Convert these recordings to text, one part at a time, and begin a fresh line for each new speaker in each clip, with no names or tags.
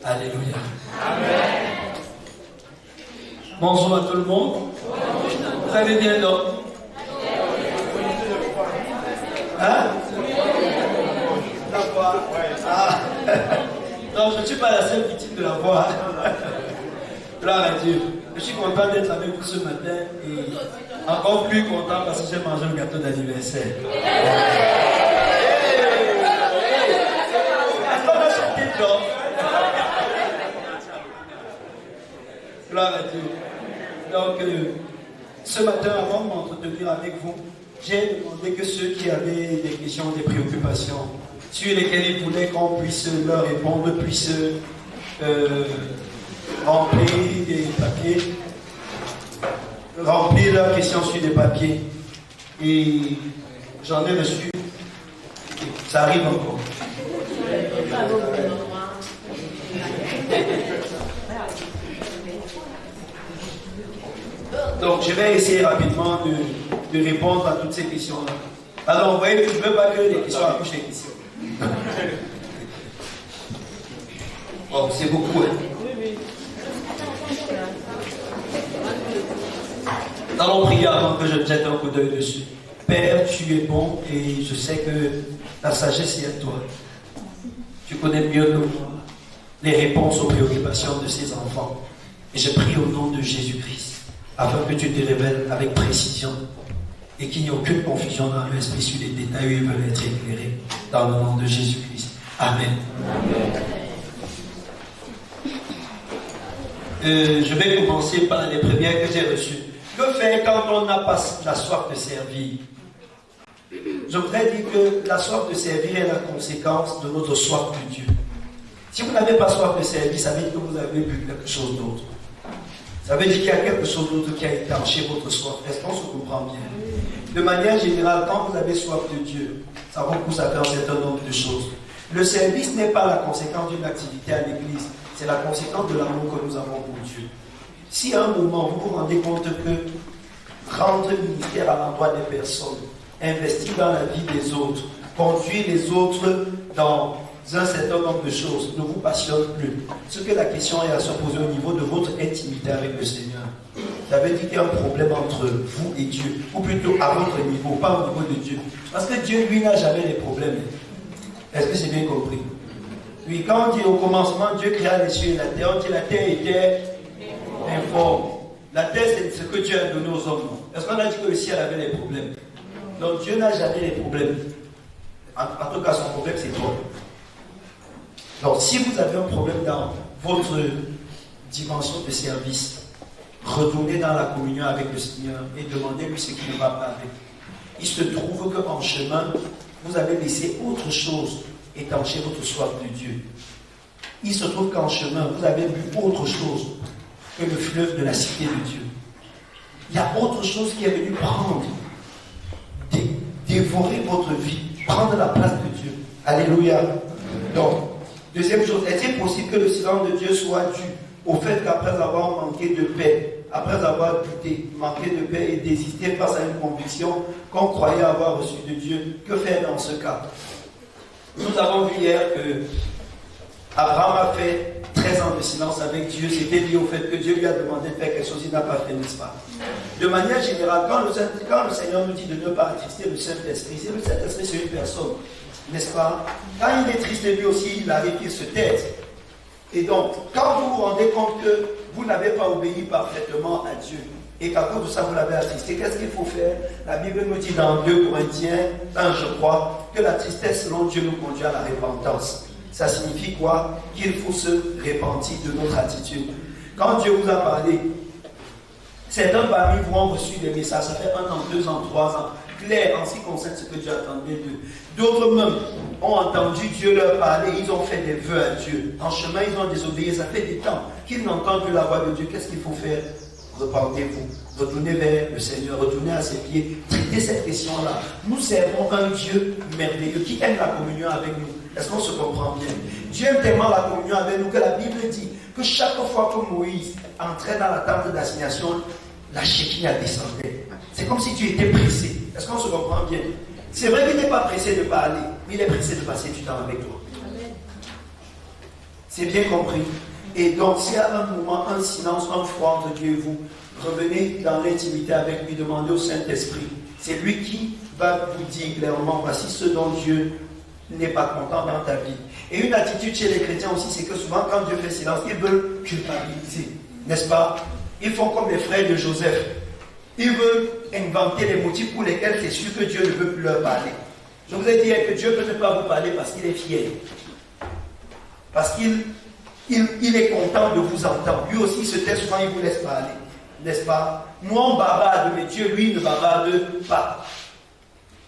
Alléluia. Amen. Bonjour à tout le monde. Vous allez bien, donc? Hein? La voix. Ah. Non, je ne suis pas la seule victime de la voix. Gloire à Dieu. Je suis content d'être avec vous ce matin et encore plus content parce que j'ai mangé un gâteau d'anniversaire. Est-ce qu'on a chanté donc? Gloire à Dieu. Donc, ce matin, avant de m'entretenir avec vous, j'ai demandé que ceux qui avaient des questions, des préoccupations, sur lesquelles ils voulaient qu'on puisse leur répondre, puissent remplir des papiers, remplir leurs questions sur des papiers. Et j'en ai reçu. Ça arrive encore. Donc, je vais essayer rapidement de répondre à toutes ces questions-là. Alors, vous voyez que je ne veux pas que les questions accouchent les questions. Bon, c'est beaucoup, hein? Nous allons prier avant que je me jette un coup d'œil dessus. Père, tu es bon et je sais que la sagesse est à toi. Tu connais mieux que moi les réponses aux préoccupations de ces enfants. Et je prie au nom de Jésus-Christ, afin que tu te révèles avec précision et qu'il n'y ait aucune confusion dans l'esprit sur les détails où ils veulent être éclairés. Dans le nom de Jésus-Christ. Amen. Je vais commencer par les premières que j'ai reçues. Que faire quand on n'a pas la soif de servir? Je voudrais dire que la soif de servir est la conséquence de notre soif de Dieu. Si vous n'avez pas soif de servir, ça veut dire que vous avez bu quelque chose d'autre. Ça veut dire qu'il y a quelque chose d'autre qui a étanché votre soif. Est-ce qu'on se comprend bien? De manière générale, quand vous avez soif de Dieu, ça vous pousse à faire un certain nombre de choses. Le service n'est pas la conséquence d'une activité à l'église, c'est la conséquence de l'amour que nous avons pour Dieu. Si à un moment vous vous rendez compte que rendre ministère à l'endroit des personnes, investir dans la vie des autres, conduire les autres dans un certain nombre de choses ne vous passionne plus, ce que la question est à se poser au niveau de votre intimité avec le Seigneur. Ça veut dire qu'il y a un problème entre vous et Dieu, ou plutôt à votre niveau, pas au niveau de Dieu. Parce que Dieu, lui, n'a jamais les problèmes. Est-ce que c'est bien compris? Oui, quand on dit au commencement, Dieu créa les cieux et la terre, on dit la terre était informe. La terre, c'est ce que Dieu a donné aux hommes. Est-ce qu'on a dit que le ciel avait les problèmes? Donc Dieu n'a jamais les problèmes. En tout cas, son problème, c'est toi. Donc si vous avez un problème dans votre dimension de service, retournez dans la communion avec le Seigneur et demandez-lui ce qui ne va pas avec. Il se trouve qu'en chemin, vous avez laissé autre chose étancher votre soif de Dieu. Il se trouve qu'en chemin, vous avez bu autre chose que le fleuve de la cité de Dieu. Il y a autre chose qui est venu prendre, dévorer votre vie, prendre la place de Dieu. Alléluia. Donc, deuxième chose, est-il possible que le silence de Dieu soit dû au fait qu'après avoir manqué de paix, après avoir douté, manqué de paix et désisté face à une conviction qu'on croyait avoir reçue de Dieu, que faire dans ce cas? Nous avons vu hier que Abraham a fait 13 ans de silence avec Dieu. C'était lié au fait que Dieu lui a demandé de faire quelque chose qu'il n'a pas fait, n'est-ce pas? De manière générale, quand le Seigneur nous dit de ne pas attrister le Saint-Esprit, c'est le Saint-Esprit, c'est une personne, n'est-ce pas? Quand il est triste, lui aussi, il arrive qu'il se taise. Et donc, quand vous vous rendez compte que vous n'avez pas obéi parfaitement à Dieu, et qu'à cause de ça, vous l'avez attristé, qu'est-ce qu'il faut faire? La Bible nous dit dans 2 Corinthiens 1, je crois, que la tristesse selon Dieu nous conduit à la repentance. Ça signifie quoi? Qu'il faut se repentir de notre attitude. Quand Dieu vous a parlé, certains parmi vous ont reçu des messages, ça fait 1 an, 2 ans, 3 ans, clair en ce qui concerne ce que Dieu attendait d'eux. D'autres même ont entendu Dieu leur parler, ils ont fait des vœux à Dieu. En chemin, ils ont désobéi, ça fait des temps qu'ils n'entendent plus la voix de Dieu. Qu'est-ce qu'il faut faire? Repentez-vous, retournez vers le Seigneur, retournez à ses pieds, traitez cette question-là. Nous servons un Dieu merveilleux qui aime la communion avec nous. Est-ce qu'on se comprend bien? Dieu aime tellement la communion avec nous que la Bible dit que chaque fois que Moïse entrait dans la tente d'assignation, la Shekinah descendait. C'est comme si tu étais pressé. Est-ce qu'on se comprend bien? C'est vrai qu'il n'est pas pressé de parler, mais il est pressé de passer du temps avec toi. C'est bien compris. Et donc, s'il y a un moment, un silence, un froid entre Dieu et vous, revenez dans l'intimité avec lui, demandez au Saint-Esprit. C'est lui qui va vous dire clairement, voici ce dont Dieu n'est pas content dans ta vie. Et une attitude chez les chrétiens aussi, c'est que souvent, quand Dieu fait silence, ils veulent culpabiliser, n'est-ce pas? Ils font comme les frères de Joseph. Ils veulent inventer les motifs pour lesquels c'est sûr que Dieu ne veut plus leur parler. Je vous ai dit que Dieu peut ne pas vous parler parce qu'il est fier. Parce qu'il est content de vous entendre. Lui aussi, il se tait souvent, il vous laisse parler. N'est-ce pas? Nous, on bavarde, mais Dieu, lui, ne bavarde pas.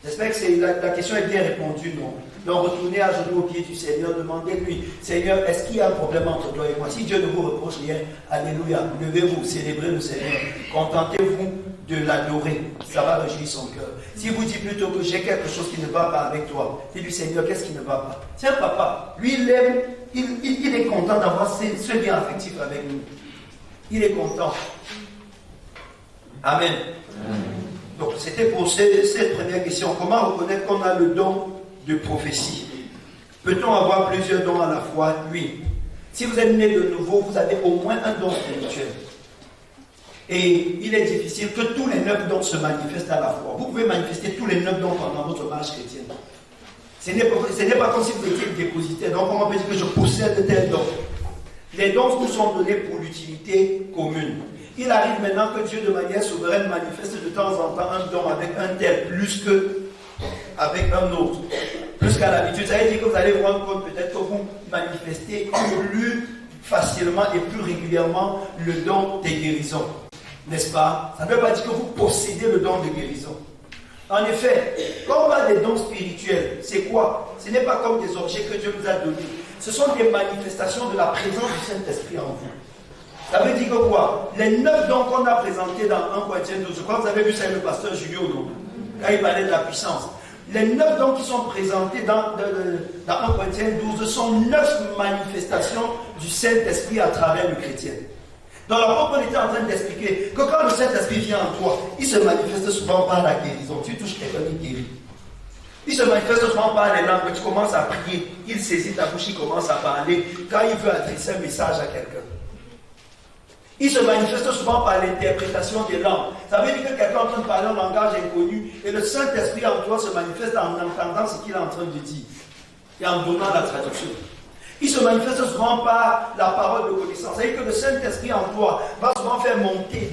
J'espère que la question est bien répondue, non? Donc, retournez à genoux au pied du Seigneur, demandez-lui, Seigneur, est-ce qu'il y a un problème entre toi et moi? Si Dieu ne vous reproche rien, alléluia, levez-vous, célébrez le Seigneur, contentez-vous de l'adorer, ça va réjouir son cœur. Si vous dites plutôt que j'ai quelque chose qui ne va pas avec toi, dis-lui, Seigneur, qu'est-ce qui ne va pas? Tiens, papa, lui, il aime, il est content d'avoir ce lien affectif avec nous. Il est content. Amen. Donc, c'était pour cette première question. Comment reconnaître qu'on a le don de prophétie? Peut-on avoir plusieurs dons à la fois? Oui. Si vous êtes né de nouveau, vous avez au moins un don spirituel. Et il est difficile que tous les 9 dons se manifestent à la fois. Vous pouvez manifester tous les 9 dons pendant votre marche chrétienne. Ce n'est pas comme si vous étiez dépositaire. Donc, on peut dire que je possède tel don. Les dons nous sont donnés pour l'utilité commune. Il arrive maintenant que Dieu, de manière souveraine, manifeste de temps en temps un don avec un tel, plus qu'avec un autre. Plus qu'à l'habitude. Ça veut dire que vous allez vous rendre compte peut-être que vous manifestez plus facilement et plus régulièrement le don des guérisons. N'est-ce pas? Ça ne veut pas dire que vous possédez le don de guérison. En effet, quand on parle des dons spirituels, c'est quoi? Ce n'est pas comme des objets que Dieu nous a donnés. Ce sont des manifestations de la présence du Saint-Esprit en vous. Ça veut dire que quoi? Les 9 dons qu'on a présentés dans 1 Corinthiens 12, je crois que vous avez vu ça avec le pasteur Julio, non? Quand il parlait de la puissance. Les 9 dons qui sont présentés dans 1 Corinthiens 12 sont 9 manifestations du Saint-Esprit à travers le chrétien. Dans l'apôtre, on était en train d'expliquer que quand le Saint-Esprit vient en toi, il se manifeste souvent par la guérison. Tu touches quelqu'un, il guérit. Il se manifeste souvent par les langues. Tu commences à prier, il saisit ta bouche, il commence à parler quand il veut adresser un message à quelqu'un. Il se manifeste souvent par l'interprétation des langues. Ça veut dire que quelqu'un est en train de parler un langage inconnu et le Saint-Esprit en toi se manifeste en entendant ce qu'il est en train de dire et en donnant la traduction. Il se manifeste souvent par la parole de connaissance. Ça veut dire que le Saint-Esprit en toi va souvent faire monter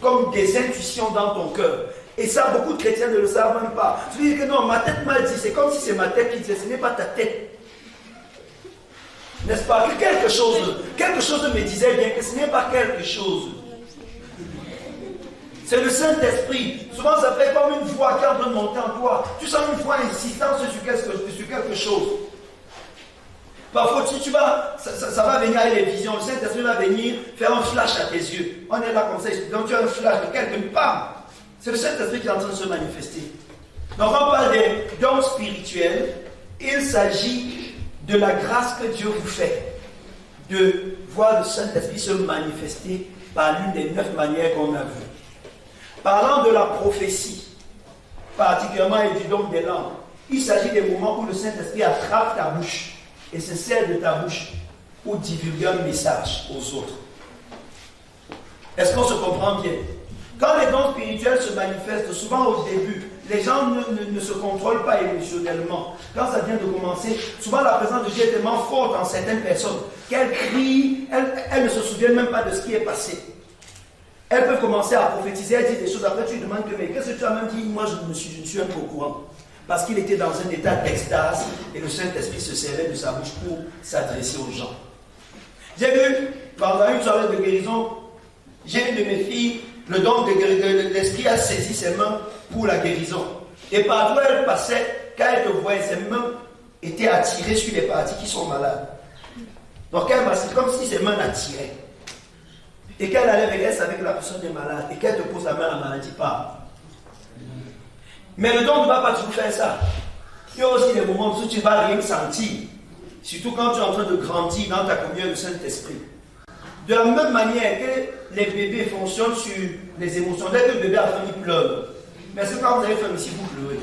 comme des intuitions dans ton cœur. Et ça, beaucoup de chrétiens ne le savent même pas. Tu dis que non, ma tête m'a dit, c'est comme si c'est ma tête qui disait, ce n'est pas ta tête. N'est-ce pas? Que quelque chose me disait bien que ce n'est pas quelque chose. C'est le Saint-Esprit. Souvent, ça fait comme une voix qui est en train de monter en toi. Tu sens une voix insistante sur quelque chose. Parfois, ça va venir avec les visions. Le Saint-Esprit va venir faire un flash à tes yeux. On est là comme ça. Donc, tu as un flash de quelqu'un, bam! C'est le Saint-Esprit qui est en train de se manifester. Donc, on parle des dons spirituels. Il s'agit de la grâce que Dieu vous fait de voir le Saint-Esprit se manifester par l'une des 9 manières qu'on a vues. Parlant de la prophétie, particulièrement et du don des langues, il s'agit des moments où le Saint-Esprit attrape ta bouche et se sert de ta bouche pour divulguer un message aux autres. Est-ce qu'on se comprend bien? Quand les dons spirituels se manifestent, souvent au début, les gens ne se contrôlent pas émotionnellement. Quand ça vient de commencer, souvent la présence de Dieu est tellement forte en certaines personnes qu'elles crient, elles ne se souviennent même pas de ce qui est passé. Elles peuvent commencer à prophétiser, elles disent des choses, après tu demandes que mais qu'est-ce que tu as même dit? Moi je ne suis un peu au courant. Parce qu'il était dans un état d'extase et le Saint-Esprit se servait de sa bouche pour s'adresser aux gens. J'ai vu, pendant une soirée de guérison, j'ai une de mes filles, le don de l'Esprit a saisi ses mains pour la guérison. Et partout où elle passait, quand elle te voyait, ses mains étaient attirées sur les parties qui sont malades. Donc c'est comme si ses mains l'attiraient. Et qu'elle allait avec elle, avec la personne est malade. Et qu'elle te pose la main, la maladie part. Mais le don ne va pas toujours faire ça. Il y a aussi des moments où tu ne vas rien sentir. Surtout quand tu es en train de grandir dans ta communion du Saint-Esprit. De la même manière que les bébés fonctionnent sur les émotions. Dès que le bébé a faim, il pleure. Mais c'est quand vous avez faim ici, vous pleurez.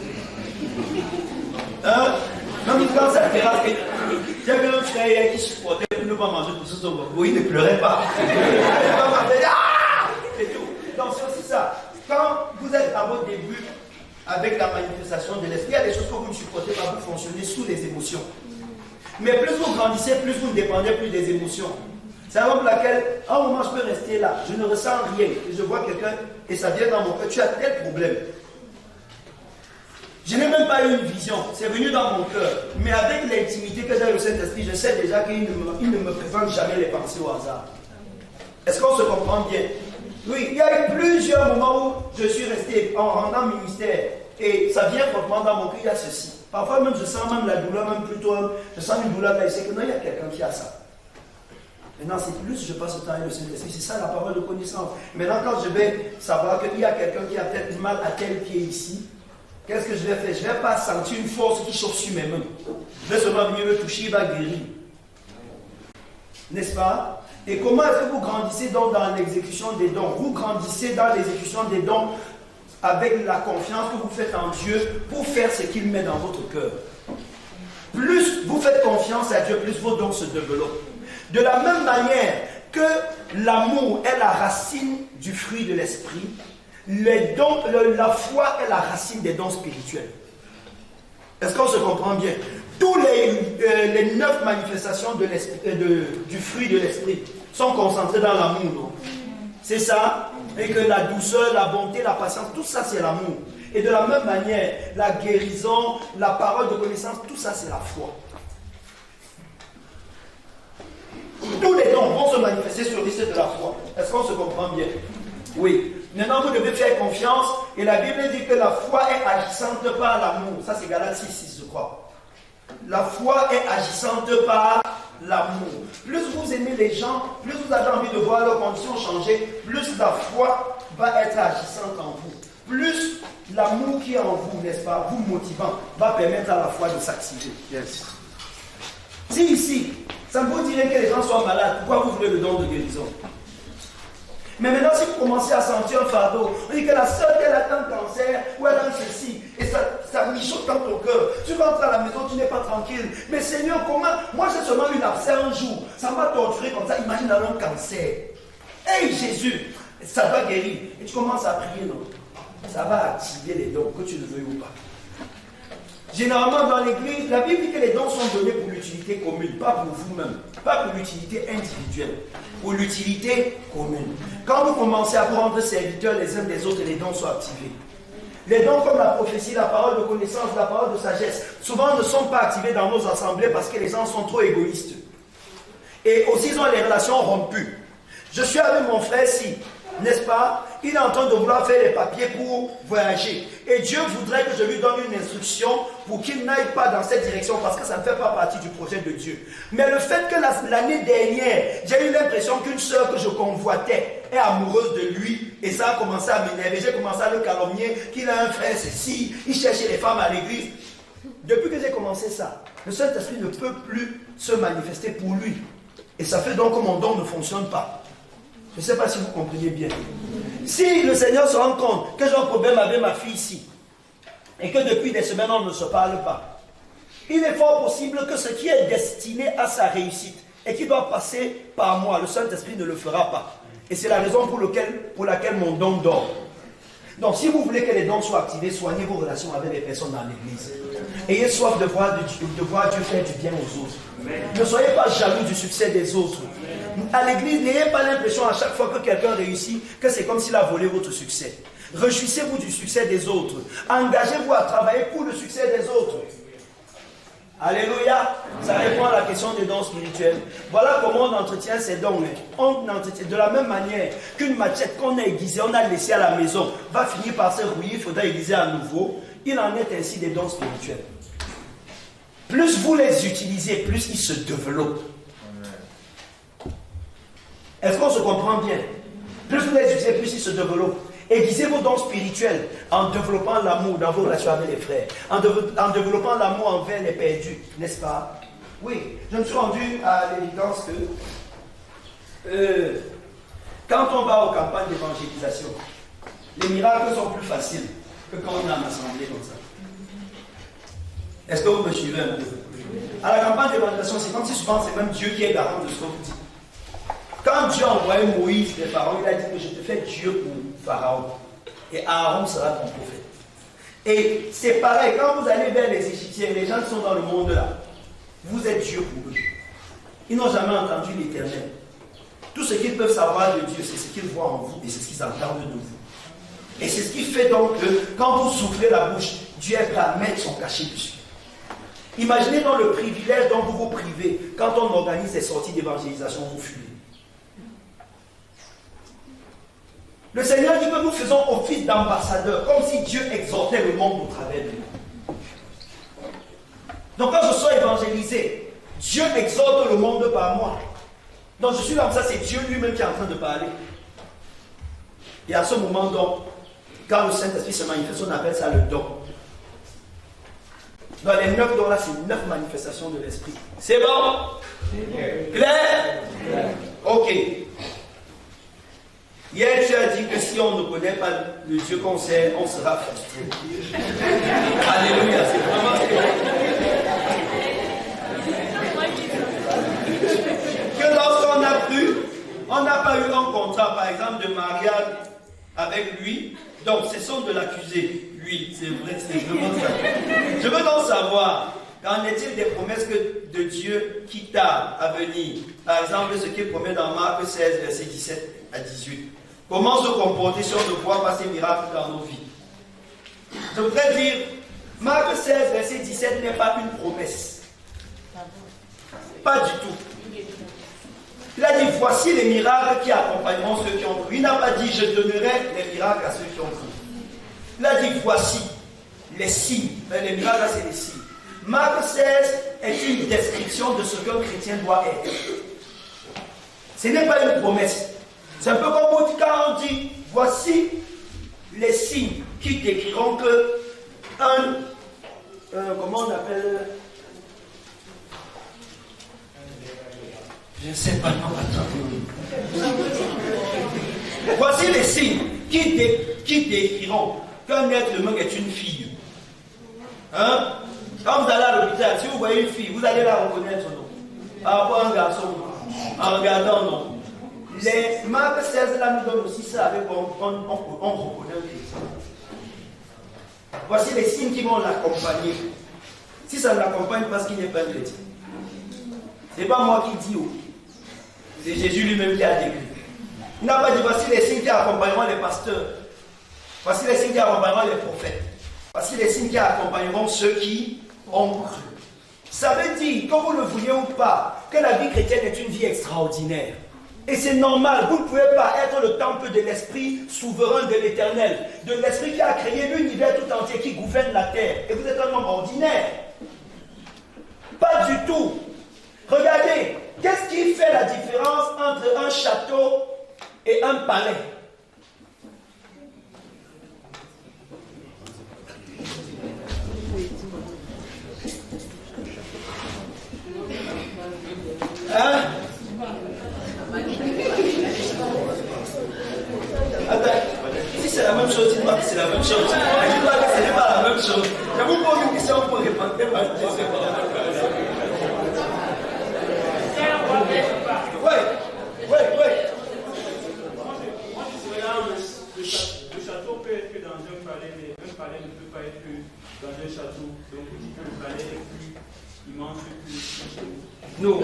terrasse. J'avais un frère qui supportait pour ne pas manger tout ce son bobo. Il ne pleurait pas. C'est tout. Donc c'est aussi ça. Quand vous êtes à votre début avec la manifestation de l'esprit, il y a des choses que vous ne supportez pas, vous fonctionnez sous les émotions. Mais plus vous grandissez, plus vous ne dépendez plus des émotions. C'est la raison pour laquelle, à un moment, je peux rester là, je ne ressens rien, et je vois quelqu'un, et ça vient dans mon cœur, tu as tel problème. Je n'ai même pas eu une vision, c'est venu dans mon cœur. Mais avec l'intimité que j'ai avec le Saint-Esprit, je sais déjà qu'il ne me présente jamais les pensées au hasard. Est-ce qu'on se comprend bien? Oui, il y a eu plusieurs moments où je suis resté en rendant ministère, et ça vient fortement dans mon cœur, il y a ceci. Parfois même, je sens même la douleur, même plutôt, je sens une douleur, mais c'est que non, il y a quelqu'un qui a ça. Maintenant, c'est plus je passe le temps avec le Saint-Esprit, c'est ça la parole de connaissance. Maintenant, quand je vais savoir qu'il y a quelqu'un qui a peut-être mal à tel pied ici, qu'est-ce que je vais faire? Je ne vais pas sentir une force qui chauffe sur mes mains. Je vais seulement venir le toucher, il va guérir. N'est-ce pas? Et comment est-ce que vous grandissez donc dans l'exécution des dons? Vous grandissez dans l'exécution des dons avec la confiance que vous faites en Dieu pour faire ce qu'il met dans votre cœur. Plus vous faites confiance à Dieu, plus vos dons se développent. De la même manière que l'amour est la racine du fruit de l'esprit, les dons, la foi est la racine des dons spirituels. Est-ce qu'on se comprend bien? Tous les 9 manifestations du fruit de l'esprit sont concentrées dans l'amour, non? C'est ça? Et que la douceur, la bonté, la patience, tout ça c'est l'amour. Et de la même manière, la guérison, la parole de connaissance, tout ça c'est la foi. Tous les dons vont se manifester sur l'issue de la foi. Est-ce qu'on se comprend bien? Oui. Maintenant, vous devez faire confiance. Et la Bible dit que la foi est agissante par l'amour. Ça, c'est Galates 6, je crois. La foi est agissante par l'amour. Plus vous aimez les gens, plus vous avez envie de voir leurs conditions changer, plus la foi va être agissante en vous. Plus l'amour qui est en vous, n'est-ce pas, vous motivant, va permettre à la foi de s'activer. Yes. Si ici, ça vous dirait que les gens soient malades, pourquoi vous voulez le don de guérison? Mais maintenant, si vous commencez à sentir un fardeau, on dit que la sœur, elle a un cancer, ou elle a ceci, et ça mijote dans ton cœur. Tu rentres à la maison, tu n'es pas tranquille. Mais Seigneur, comment? Moi, j'ai seulement une abcès un jour. Ça m'a torturé comme ça. Imagine un cancer. Hey Jésus, ça va guérir. Et tu commences à prier, non? Ça va activer les dons, que tu le veuilles ou pas. Généralement, dans l'église, la Bible dit que les dons sont donnés pour l'utilité commune, pas pour vous-même, pas pour l'utilité individuelle, pour l'utilité commune. Quand vous commencez à vous rendre serviteurs les uns des autres, les dons sont activés. Les dons comme la prophétie, la parole de connaissance, la parole de sagesse, souvent ne sont pas activés dans nos assemblées parce que les gens sont trop égoïstes. Et aussi, ils ont les relations rompues. Je suis avec mon frère si, n'est-ce pas? Il est en train de vouloir faire les papiers pour voyager. Et Dieu voudrait que je lui donne une instruction pour qu'il n'aille pas dans cette direction parce que ça ne fait pas partie du projet de Dieu. Mais le fait que l'année dernière, j'ai eu l'impression qu'une sœur que je convoitais est amoureuse de lui et ça a commencé à m'énerver. J'ai commencé à le calomnier, qu'il a un frère, ceci, il cherchait les femmes à l'église. Depuis que j'ai commencé ça, le Saint-Esprit ne peut plus se manifester pour lui. Et ça fait donc que mon don ne fonctionne pas. Je ne sais pas si vous comprenez bien. Si le Seigneur se rend compte que j'ai un problème avec ma fille ici, et que depuis des semaines on ne se parle pas, il est fort possible que ce qui est destiné à sa réussite et qui doit passer par moi, le Saint-Esprit ne le fera pas. Et c'est la raison pour laquelle mon don dort. Donc si vous voulez que les dons soient activés, soignez vos relations avec les personnes dans l'église. Ayez soif de voir Dieu faire du bien aux autres. Ne soyez pas jaloux du succès des autres. À l'église, n'ayez pas l'impression à chaque fois que quelqu'un réussit que c'est comme s'il a volé votre succès. Réjouissez-vous du succès des autres. Engagez-vous à travailler pour le succès des autres. Alléluia. Ça répond à la question des dons spirituels. Voilà comment on entretient ces dons. On entretient de la même manière qu'une machette qu'on a aiguisée, on a laissée à la maison, va finir par se rouiller, il faudra aiguiser à nouveau. Il en est ainsi des dons spirituels. Plus vous les utilisez, plus ils se développent. Est-ce qu'on se comprend bien? Plus vous les utilisez, plus ils se développent. Aiguisez vos dons spirituels en développant l'amour dans vos relations avec les frères, en développant l'amour envers les perdus, n'est-ce pas? Oui, je me suis rendu à l'évidence que quand on va aux campagnes d'évangélisation, les miracles sont plus faciles que quand on est en assemblée comme ça. Est-ce que vous me suivez un peu? À la campagne d'évangélisation, c'est comme si souvent c'est même Dieu qui est garant de ce que vous dites. Quand Dieu a envoyé Moïs vers Pharaon, il a dit que je te fais Dieu pour Pharaon. Et Aaron sera ton prophète. Et c'est pareil, quand vous allez vers les Égyptiens, les gens qui sont dans le monde là, vous êtes Dieu pour eux. Ils n'ont jamais entendu l'Éternel. Tout ce qu'ils peuvent savoir de Dieu, c'est ce qu'ils voient en vous et c'est ce qu'ils entendent de vous. Et c'est ce qui fait donc que quand vous ouvrez la bouche, Dieu est prêt à mettre son cachet dessus. Imaginez donc le privilège dont vous vous privez quand on organise des sorties d'évangélisation, vous fuyez. Le Seigneur dit que nous faisons office d'ambassadeur, comme si Dieu exhortait le monde au travers de nous. Donc quand je sois évangélisé, Dieu exhorte le monde par moi. Donc je suis comme ça, c'est Dieu lui-même qui est en train de parler. Et à ce moment donc, quand le Saint-Esprit se manifeste, on appelle ça le don. Dans les 9 dons là, c'est 9 manifestations de l'Esprit. C'est bon? Clair? Ok. Hier, tu as dit que si on ne connaît pas le Dieu qu'on sait, on sera frustré. Alléluia, c'est vraiment ce que lorsqu'on a cru, on n'a pas eu un contrat, par exemple, de mariage avec lui, donc cessons de l'accuser. Lui, c'est vrai, c'est vraiment ça. Je veux donc savoir, qu'en est-il des promesses de Dieu qui tardent à venir? Par exemple, ce qu'il promet dans Marc 16, versets 17 à 18. Comment se comporter si on ne voit pas ces miracles dans nos vies? Je voudrais dire, Marc 16, verset 17 n'est pas une promesse. Pas du tout. Il a dit, voici les miracles qui accompagneront ceux qui ont cru. Il n'a pas dit, je donnerai les miracles à ceux qui ont cru. Il a dit, voici les signes. Les miracles, c'est les signes. Marc 16 est une description de ce qu'un chrétien doit être. Ce n'est pas une promesse. C'est un peu comme quand on dit, voici les signes qui décriront que comment on appelle, je ne sais pas, non, attends. Voici les signes qui décriront qu'un être humain est une fille. Hein? Quand vous allez à l'hôpital, si vous voyez une fille, vous allez la reconnaître, non? Par rapport à un garçon, en regardant, non? Les Marc 16 là nous donnent aussi ça avec on reconnaît un chrétien. Voici les signes qui vont l'accompagner. Si ça ne l'accompagne pas, parce qu'il n'est pas un chrétien. Ce n'est pas moi qui dis, c'est Jésus lui-même qui a décrit. Il n'a pas dit voici les signes qui accompagneront les pasteurs. Voici les signes qui accompagneront les prophètes. Voici les signes qui accompagneront ceux qui ont cru. Ça veut dire, que vous le vouliez ou pas, que la vie chrétienne est une vie extraordinaire. Et c'est normal, vous ne pouvez pas être le temple de l'Esprit souverain de l'Éternel, de l'Esprit qui a créé l'univers tout entier, qui gouverne la terre. Et vous êtes un homme ordinaire. Pas du tout. Regardez, qu'est-ce qui fait la différence entre un château et un palais? Hein? Attends, si c'est la même chose, dites-moi que c'est la même chose. Dites-moi que ce n'est pas la même chose. Je vous pose une question pour répondre. Oui.
Le château peut être que dans un palais, mais un palais ne peut pas être que dans un château. Donc on dit que le palais est plus immense que le château.
Non.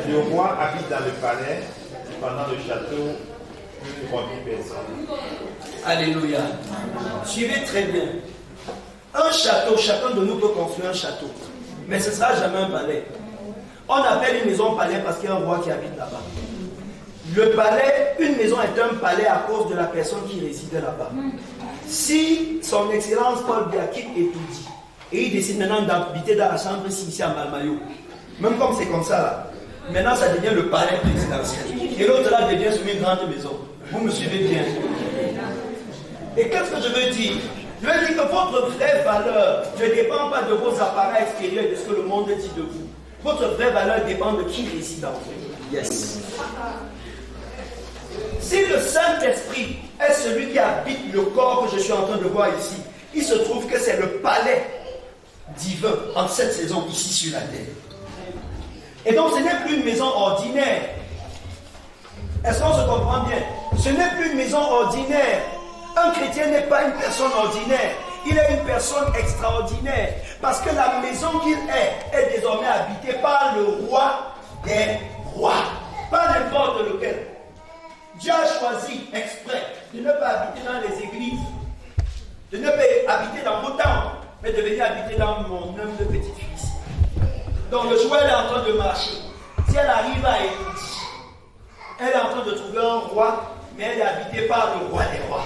Le roi habite dans le palais, pendant le château, plus de 3000 personnes.
Alléluia. Suivez très bien. Un château, chacun de nous peut construire un château. Mais ce ne sera jamais un palais. On appelle une maison palais parce qu'il y a un roi qui habite là-bas. Le palais, une maison est un palais à cause de la personne qui réside là-bas. Si son excellence Paul Biya quitte étudie et il décide maintenant d'habiter dans la chambre ici à Malmayo, même comme c'est comme ça là, maintenant ça devient le palais présidentiel. Et l'autre là devient sur une grande maison. Vous me suivez bien? Et qu'est-ce que je veux dire? Je veux dire que votre vraie valeur ne dépend pas de vos appareils extérieurs et de ce que le monde dit de vous. Votre vraie valeur dépend de qui réside en vous. Yes. Si le Saint-Esprit est celui qui habite le corps que je suis en train de voir ici. Il se trouve que c'est le palais divin en cette saison ici sur la terre. Et donc ce n'est plus une maison ordinaire. Est-ce qu'on se comprend bien? Ce n'est plus une maison ordinaire. Un chrétien n'est pas une personne ordinaire. Il est une personne extraordinaire. Parce que la maison qu'il est désormais habitée par le roi des rois. Pas n'importe lequel. Dieu a choisi exprès de ne pas habiter dans les églises, de ne pas habiter dans vos temples, mais de venir habiter dans mon humble petite fille. Donc le joueur est en train de marcher. Si elle arrive à Écoute, elle est en train de trouver un roi, mais elle est habitée par le roi des rois.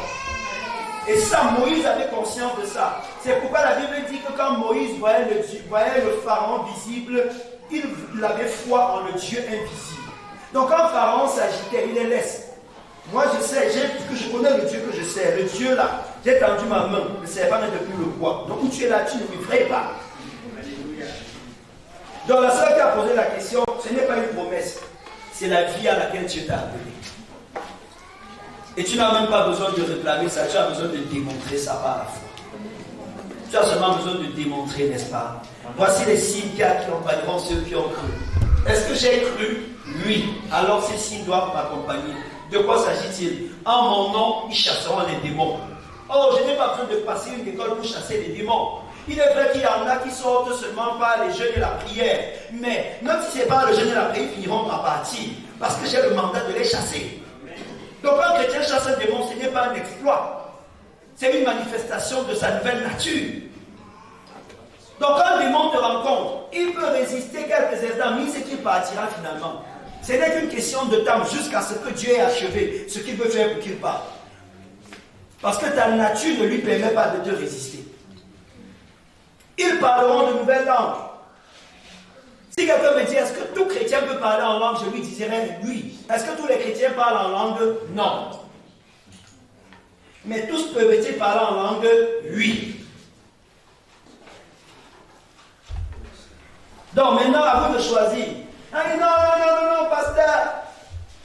Et ça, Moïse avait conscience de ça. C'est pourquoi la Bible dit que quand Moïse voyait le pharaon visible, il avait foi en le Dieu invisible. Donc quand Pharaon s'agitait, il les laisse. Moi je sais, puisque je connais le Dieu que je sais, le Dieu là, j'ai tendu ma main, le serpent n'est plus le poids. Donc où tu es là, tu ne m'effraies pas. Donc la sœur qui a posé la question, ce n'est pas une promesse, c'est la vie à laquelle Dieu t'a appelé. Et tu n'as même pas besoin de réclamer ça, tu as besoin de démontrer ça par la foi. Tu as seulement besoin de démontrer, n'est-ce pas? Voici les signes qui accompagneront ceux qui ont cru. Est-ce que j'ai cru? Oui. Alors ces signes doivent m'accompagner. De quoi s'agit-il? En mon nom, ils chasseront les démons. Oh, je n'ai pas besoin de passer une école pour chasser les démons. Il est vrai qu'il y en a qui sortent seulement par les jeûnes et la prière. Mais même si ce n'est pas le jeûne et la prière, ils finiront par partir. Parce que j'ai le mandat de les chasser. Donc quand un chrétien chasse un démon, ce n'est pas un exploit. C'est une manifestation de sa nouvelle nature. Donc quand un démon te rencontre, il peut résister quelques instants, mais c'est qu'il partira finalement. Ce n'est qu'une question de temps jusqu'à ce que Dieu ait achevé ce qu'il veut faire pour qu'il parte. Parce que ta nature ne lui permet pas de te résister. Ils parleront de nouvelles langues. Si quelqu'un me dit, est-ce que tout chrétien peut parler en langue, je lui dirais oui. Est-ce que tous les chrétiens parlent en langue? Non. Mais tous peuvent-ils parler en langue? Oui. Donc maintenant, à vous de choisir. Ah non, pasteur.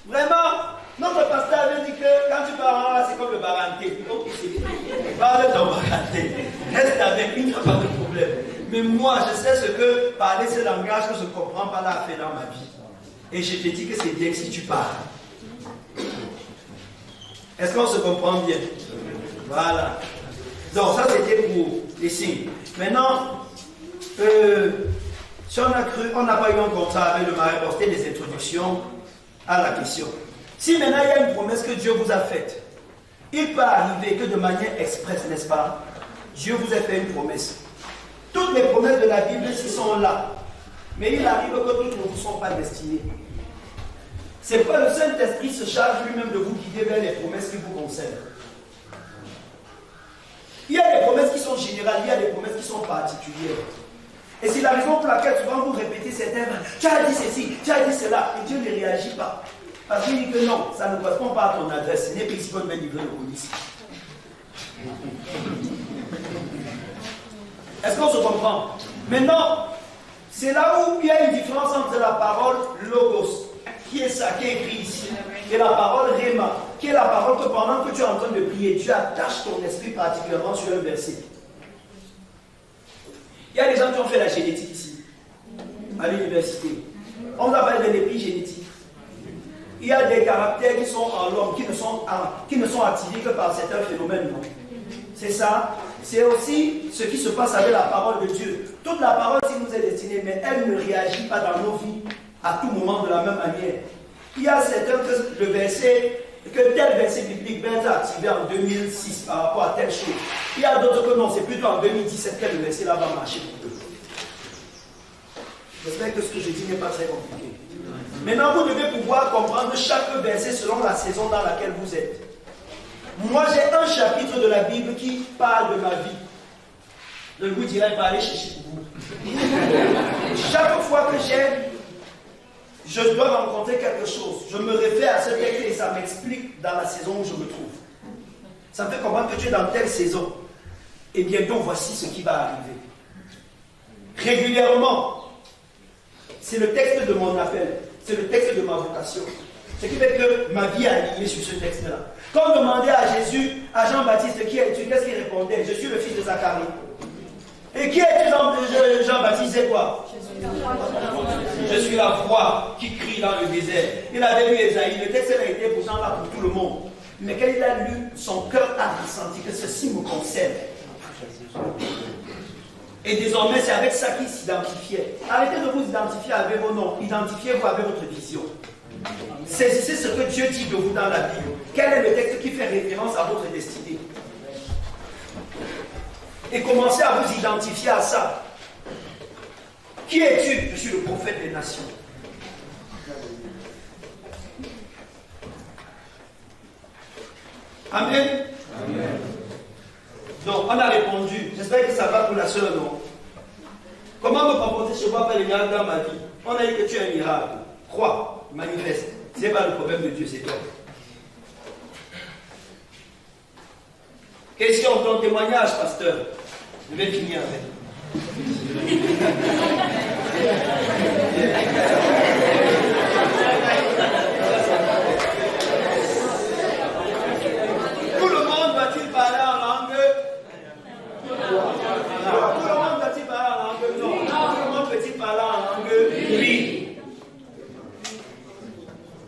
Vraiment, notre pasteur avait dit que quand tu parles en langue, c'est comme le baranté. Ok, c'est bien. Parle ton baranté. Reste avec lui, il n'y a pas de problème. Mais moi, je sais ce que parler ce langage que je ne comprends pas là a fait dans ma vie. Et je te dis que c'est bien que si tu parles. Est-ce qu'on se comprend bien? Voilà. Donc ça c'était pour les signes. Maintenant, si on a cru, on n'a pas eu un contrat avec le mari, c'était des introductions à la question. Si maintenant il y a une promesse que Dieu vous a faite, il peut arriver que de manière expresse, n'est-ce pas, Dieu vous a fait une promesse. Toutes les promesses de la Bible ici sont là. Mais il arrive que toutes ne vous sont pas destinées. C'est pourquoi le Saint-Esprit se charge lui-même de vous guider vers les promesses qui vous concernent. Il y a des promesses qui sont générales, il y a des promesses qui sont particulières. Et c'est la raison pour laquelle souvent vous répétez certains, tu as dit ceci, tu as dit cela, et Dieu ne réagit pas. Parce qu'il dit que non, ça ne correspond pas à ton adresse, ce n'est pas ici qu'on devait livrer le police. Est-ce qu'on se comprend? Maintenant, c'est là où il y a une différence entre la parole logos, qui est ça, qui est écrit ici, et la parole rhéma, qui est la parole que pendant que tu es en train de prier, tu attaches ton esprit particulièrement sur un verset. Il y a des gens qui ont fait la génétique ici, à l'université. On va parler de l'épigénétique. Il y a des caractères qui sont en l'homme, qui ne sont activés que par certains phénomènes. C'est ça. C'est aussi ce qui se passe avec la parole de Dieu. Toute la parole, si nous est destinée, mais elle ne réagit pas dans nos vies à tout moment de la même manière. Il y a certains que le verset, que tel verset biblique va être activé en 2006 par rapport à telle chose. Il y a d'autres que non, c'est plutôt en 2017 que le verset là va marcher pour eux. J'espère que ce que je dis n'est pas très compliqué. Maintenant, vous devez pouvoir comprendre chaque verset selon la saison dans laquelle vous êtes. Moi, j'ai un chapitre de la Bible qui parle de ma vie. Je vous dirai pas aller chercher pour vous. Chaque fois que je dois rencontrer quelque chose, je me réfère à ce texte et ça m'explique dans la saison où je me trouve. Ça me fait comprendre que tu es dans telle saison. Et bientôt, voici ce qui va arriver. Régulièrement, c'est le texte de mon appel, c'est le texte de ma vocation. Ce qui fait que ma vie est alignée sur ce texte-là. Quand on demandait à Jésus, à Jean-Baptiste, qui es-tu? Qu'est-ce qu'il répondait? Je suis le fils de Zacharie. Et qui es-tu, Jean-Baptiste? C'est quoi? Je suis la voix qui crie dans le désert. Il avait lu Esaïe, le texte a été pourtant là pour tout le monde. Mais quand il a lu, son cœur a ressenti que ceci me concerne. Et désormais, c'est avec ça qu'il s'identifiait. Arrêtez de vous identifier avec vos noms. Identifiez-vous avec votre vision. Saisissez ce que Dieu dit de vous dans la Bible. Quel est le texte qui fait référence à votre destinée? Et commencez à vous identifier à ça. Qui es-tu? Je suis le prophète des nations. Amen. Amen. Donc, on a répondu. J'espère que ça va pour la sœur, non? Comment me proposer chez moi faire les miracles dans ma vie? On a dit que tu es un miracle. Crois, manifeste. Ce n'est pas le problème de Dieu, c'est toi. Question, ton témoignage, pasteur. Je vais finir avec. Tout le monde va-t-il parler en langue? Tout le monde va-t-il parler en langue? Non. Tout le monde peut-il parler en langue? Oui.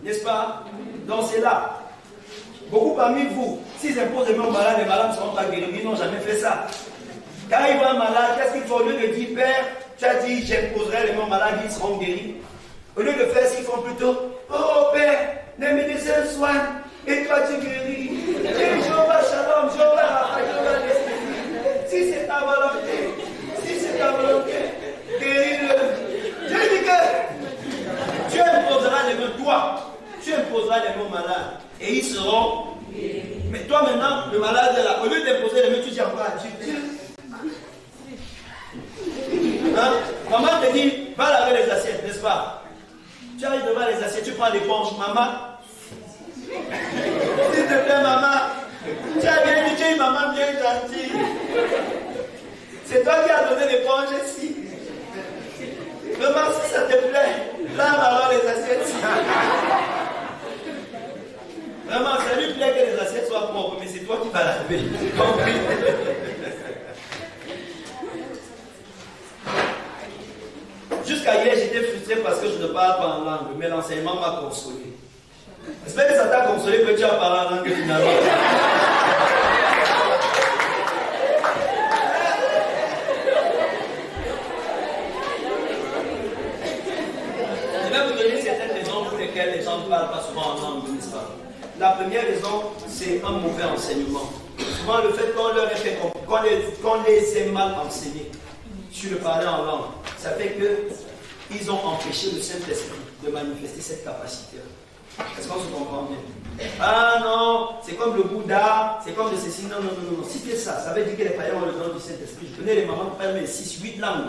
N'est-ce pas? Donc c'est là. Beaucoup parmi vous, s'ils imposent les mains aux malades, les malades ne seront pas guéris. Ils n'ont jamais fait ça. Quand ils voient un malade, qu'est-ce qu'il faut? Au lieu de dire, Père, tu as dit, j'imposerai les mains aux malades, ils seront guéris. Au lieu de faire ce qu'ils font plutôt, oh Père, les médecins soignent, et toi tu guéris. Et Jéhovah Shalom, Jéhovah Rapha, Jéhovah Nessi. Si c'est ta volonté, guéris-le. Je dis que tu imposeras les mains, toi, tu imposeras les mains aux malades, et ils seront. Mais toi maintenant, le malade est là, au lieu d'imposer les mains, tu dis encore à Dieu. Hein? Maman te dit, va laver les assiettes, n'est-ce pas? Tu arrives devant les assiettes, tu prends l'éponge, maman. S'il te plaît, maman. Tu as bien dit, tu es une maman bien gentille. C'est toi qui as donné l'éponge ici. Vraiment, si ça te plaît, lave alors les assiettes. Vraiment, ça lui plaît que les assiettes soient propres, mais c'est toi qui vas laver. Compris? Jusqu'à hier, j'étais frustré parce que je ne parle pas en langue, mais l'enseignement m'a consolé. J'espère que ça t'a consolé que tu as parlé en langue finalement. Je vais vous donner certaines raisons pour lesquelles les gens ne parlent pas souvent en langue, n'est-ce pas? La première raison, c'est un mauvais enseignement. Souvent, le fait qu'on leur ait fait qu'on les ait mal enseignés sur le parler en langue, ça fait qu'ils ont empêché le Saint-Esprit de manifester cette capacité. Est-ce qu'on se comprend bien? Ah non, c'est comme le Bouddha, c'est comme le ceci. Non. Si c'est ça, ça veut dire que les païens ont le don du Saint-Esprit. Je connais les mamans qui parlent 6, 8 langues.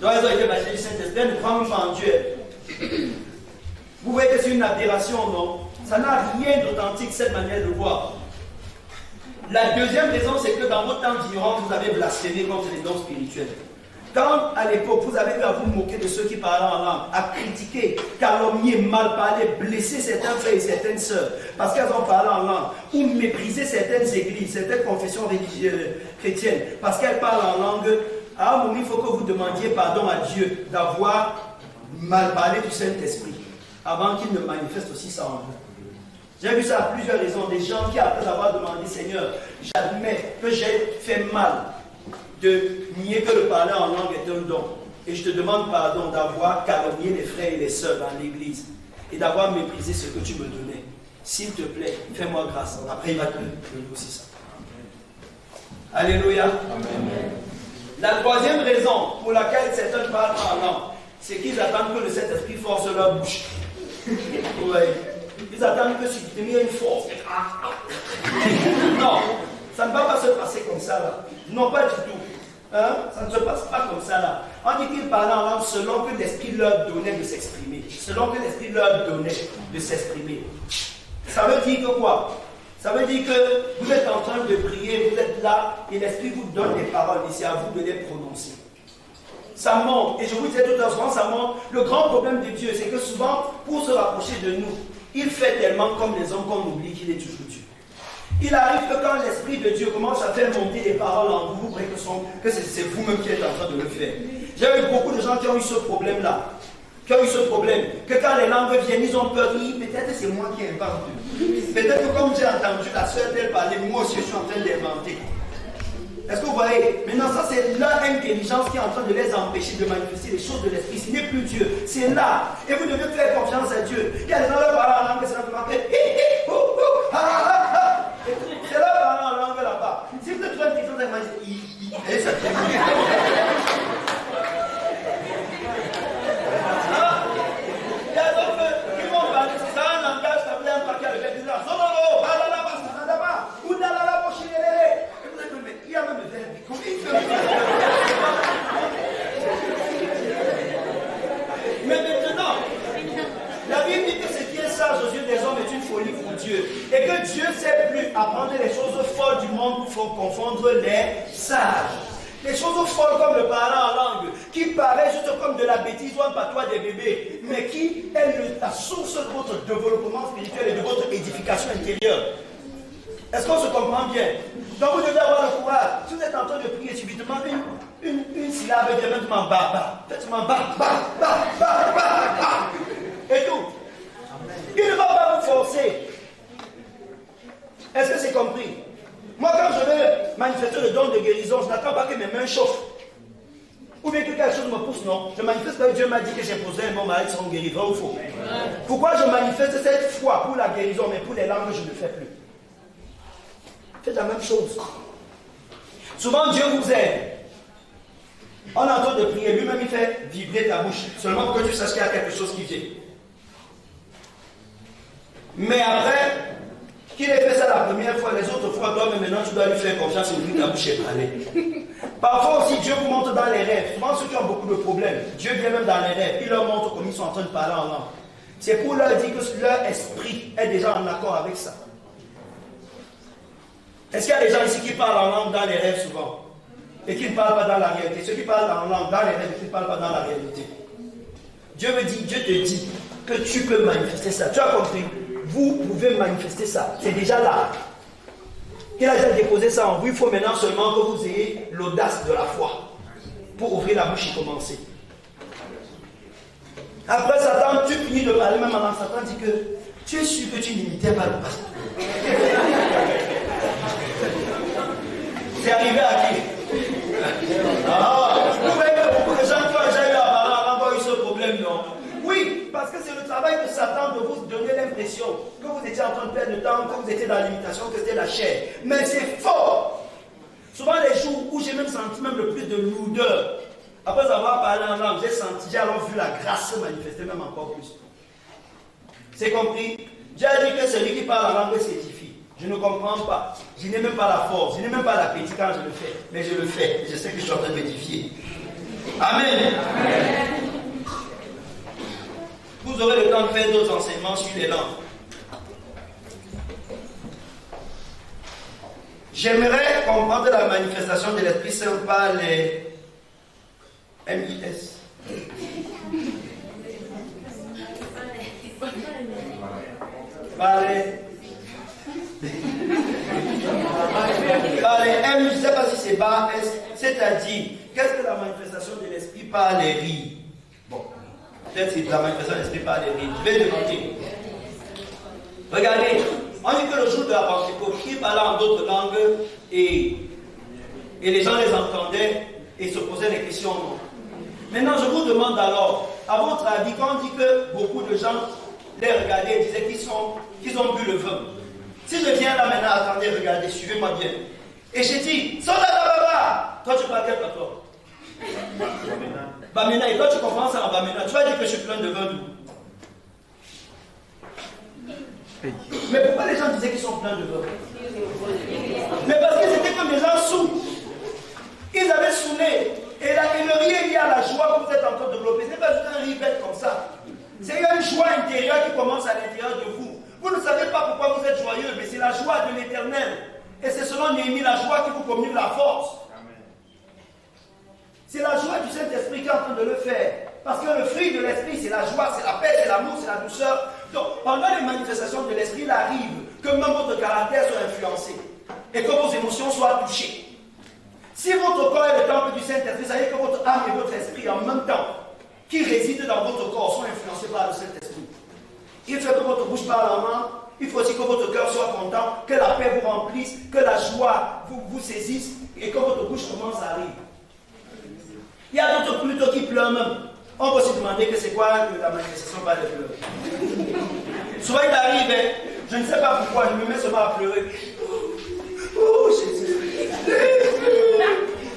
Donc elles ont été baptisées du Saint-Esprit, elles ne prennent pas en Dieu. Vous voyez que c'est une aberration, non? Ça n'a rien d'authentique, cette manière de voir. La deuxième raison, c'est que dans votre temps d'ignorance, vous avez blasphémé contre les dons spirituels. Quand, à l'époque, vous avez eu à vous moquer de ceux qui parlaient en langue, à critiquer, calomnier, mal parler, blesser certains frères et certaines sœurs, parce qu'elles ont parlé en langue, ou mépriser certaines églises, certaines confessions religieuses chrétiennes, parce qu'elles parlent en langue, à un moment, il faut que vous demandiez pardon à Dieu d'avoir mal parlé du Saint-Esprit, avant qu'il ne manifeste aussi ça en vous. J'ai vu ça à plusieurs raisons. Des gens qui, après avoir demandé, Seigneur, j'admets que j'ai fait mal de nier que le parler en langue est un don. Et je te demande pardon d'avoir calomnié les frères et les sœurs dans l'église et d'avoir méprisé ce que tu me donnais. S'il te plaît, fais-moi grâce. Après, il va te donner aussi ça. Alléluia. Amen. La troisième raison pour laquelle certains parlent en langue, c'est qu'ils attendent que le Saint-Esprit force leur bouche. Ouais. Ils attendent que subitement il y ait une force. Non, ça ne va pas se passer comme ça là. Non, pas du tout. Hein? Ça ne se passe pas comme ça là. On dit qu'ils parlaient en langue selon que l'Esprit leur donnait de s'exprimer. Selon que l'Esprit leur donnait de s'exprimer. Ça veut dire que quoi? Ça veut dire que vous êtes en train de prier, vous êtes là, et l'Esprit vous donne des paroles, et c'est à vous de les prononcer. Ça monte, et je vous disais tout à l'heure, ça monte. Le grand problème de Dieu, c'est que souvent, pour se rapprocher de nous, il fait tellement comme les hommes qu'on oublie qu'il est toujours Dieu. Il arrive que quand l'Esprit de Dieu commence à faire monter les paroles en vous, vous voyez que c'est vous-même qui êtes en train de le faire. J'ai eu beaucoup de gens qui ont eu ce problème-là. Que quand les langues viennent, ils ont peur. Peut-être c'est moi qui invente. Peut-être que comme j'ai entendu la sœur d'elle parler, moi aussi je suis en train d'inventer. Est-ce que vous voyez? Maintenant, ça c'est leur intelligence qui est en train de les empêcher de manifester les choses de l'esprit. Ce n'est plus Dieu, c'est là. Et vous devez faire confiance à Dieu. Il y a des gens qui parlent en langue, c'est simplement c'est là parler en langue là-bas. Si vous êtes une question de et ça mais maintenant, la Bible dit que ce qui est sage aux yeux des hommes est une folie pour Dieu. Et que Dieu ne sait plus apprendre les choses folles du monde pour confondre les sages. Les choses folles comme le parler en langue, qui paraît juste comme de la bêtise ou un patois des bébés, mais qui est la source de votre développement spirituel et de votre édification intérieure. Est-ce qu'on se comprend bien? Donc vous devez avoir le courage. Si vous êtes en train de prier subitement une syllabe, et maintenant et tout. Il ne va pas vous forcer. Est-ce que c'est compris? Moi, quand je vais manifester le don de guérison, je n'attends pas que mes mains chauffent. Ou bien que quelque chose me pousse, non. Je manifeste que Dieu m'a dit que j'imposerai un mot, mari seront guéris, vrai ou faux? Pourquoi je manifeste cette foi pour la guérison, mais pour les langues, je ne le fais plus? Faites la même chose. Souvent, Dieu vous aide. On est en train de prier, lui-même il fait vibrer ta bouche. Seulement pour que tu saches qu'il y a quelque chose qui vient. Mais après qu'il ait fait ça la première fois, les autres fois, toi, mais maintenant tu dois lui faire confiance et ouvrir ta bouche et parler. Parfois aussi, Dieu vous montre dans les rêves. Souvent, ceux qui ont beaucoup de problèmes, Dieu vient même dans les rêves. Il leur montre comme ils sont en train de parler en langue. C'est pour leur dire que leur esprit est déjà en accord avec ça. Est-ce qu'il y a des gens ici qui parlent en langue dans les rêves souvent et qui ne parlent pas dans la réalité? Ceux qui parlent en langue dans les rêves et qui ne parlent pas dans la réalité. Dieu te dit que tu peux manifester ça. Tu as compris? Vous pouvez manifester ça. C'est déjà là. Il a déjà déposé ça en vous. Il faut maintenant seulement que vous ayez l'audace de la foi pour ouvrir la bouche et commencer. Après Satan, tu finis de parler même avant Satan dit que tu es sûr que tu n'imitais pas le pasteur. C'est arrivé à qui? Vous voyez que beaucoup de gens qui ont déjà eu à parler avant eu ce problème, non? Oui, parce que c'est le travail de Satan de vous donner l'impression que vous étiez en train de perdre le temps, que vous étiez dans l'imitation, que c'était la chair. Mais c'est faux. Souvent les jours où j'ai même senti même le plus de lourdeur, après avoir parlé en langue, j'ai alors vu la grâce se manifester même encore plus. C'est compris? Dieu a dit que celui qui parle en langue s'édifie. Je ne comprends pas. Je n'ai même pas la force. Je n'ai même pas l'appétit quand je le fais. Mais je le fais. Je sais que je suis en train de m'édifier. Amen. Amen. Vous aurez le temps de faire d'autres enseignements sur les langues. J'aimerais comprendre la manifestation de l'Esprit Saint par les MIS. Par les M, je ne sais pas si c'est bar S, c'est-à-dire, qu'est-ce que la manifestation de l'Esprit par les rires? Bon, peut-être c'est la manifestation de l'Esprit par les rires. Je vais demander. Regardez, on dit que le jour de la Pentecôte, ils parlaient en d'autres langues et les gens les entendaient et se posaient des questions. Maintenant, je vous demande alors, à votre avis, quand on dit que beaucoup de gens les regardaient et disaient qu'ils ont bu le vin, si je viens là maintenant, attendez, regardez, suivez-moi bien. Et j'ai dit, Soda, toi tu parles quel patois? Bamena, et toi tu comprends ça en Bamena, tu vas dire que je suis plein de vin doux. Mais pourquoi les gens disaient qu'ils sont pleins de vin? Mais parce que c'était comme des gens sous. Ils avaient saoulé. Et le rire est lié à la joie que vous êtes en train de développer. Ce n'est pas juste un rire bête comme ça. C'est une joie intérieure qui commence à l'intérieur de vous. Vous ne savez pas pourquoi vous êtes joyeux, mais c'est la joie de l'Éternel. Et c'est selon Néhémie la joie qui vous communique la force. C'est la joie du Saint-Esprit qui est en train de le faire. Parce que le fruit de l'Esprit, c'est la joie, c'est la paix, c'est l'amour, c'est la douceur. Donc, pendant les manifestations de l'esprit, il arrive que même votre caractère soit influencé et que vos émotions soient touchées. Si votre corps est le temple du Saint-Esprit, ça veut dire que votre âme et votre esprit, en même temps, qui résident dans votre corps, sont influencés par le Saint-Esprit. Il faut que votre bouche parle en langue, il faut aussi que votre cœur soit content, que la paix vous remplisse, que la joie vous saisisse et que votre bouche commence à rire. Il y a d'autres plutôt qui pleurent même. On peut se demander que c'est quoi la manifestation par les pleurs. Souvent il arrive, hein, je ne sais pas pourquoi, je me mets seulement à pleurer. Oh Jésus,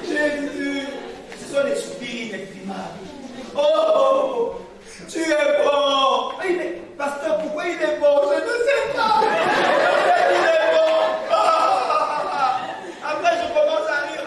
Jésus, ce sont des soupirs inexprimables. Oh, tu es bon. Oui, mais pasteur, pourquoi il est bon? Je ne sais pas. Il est bon. Après, je commence à rire.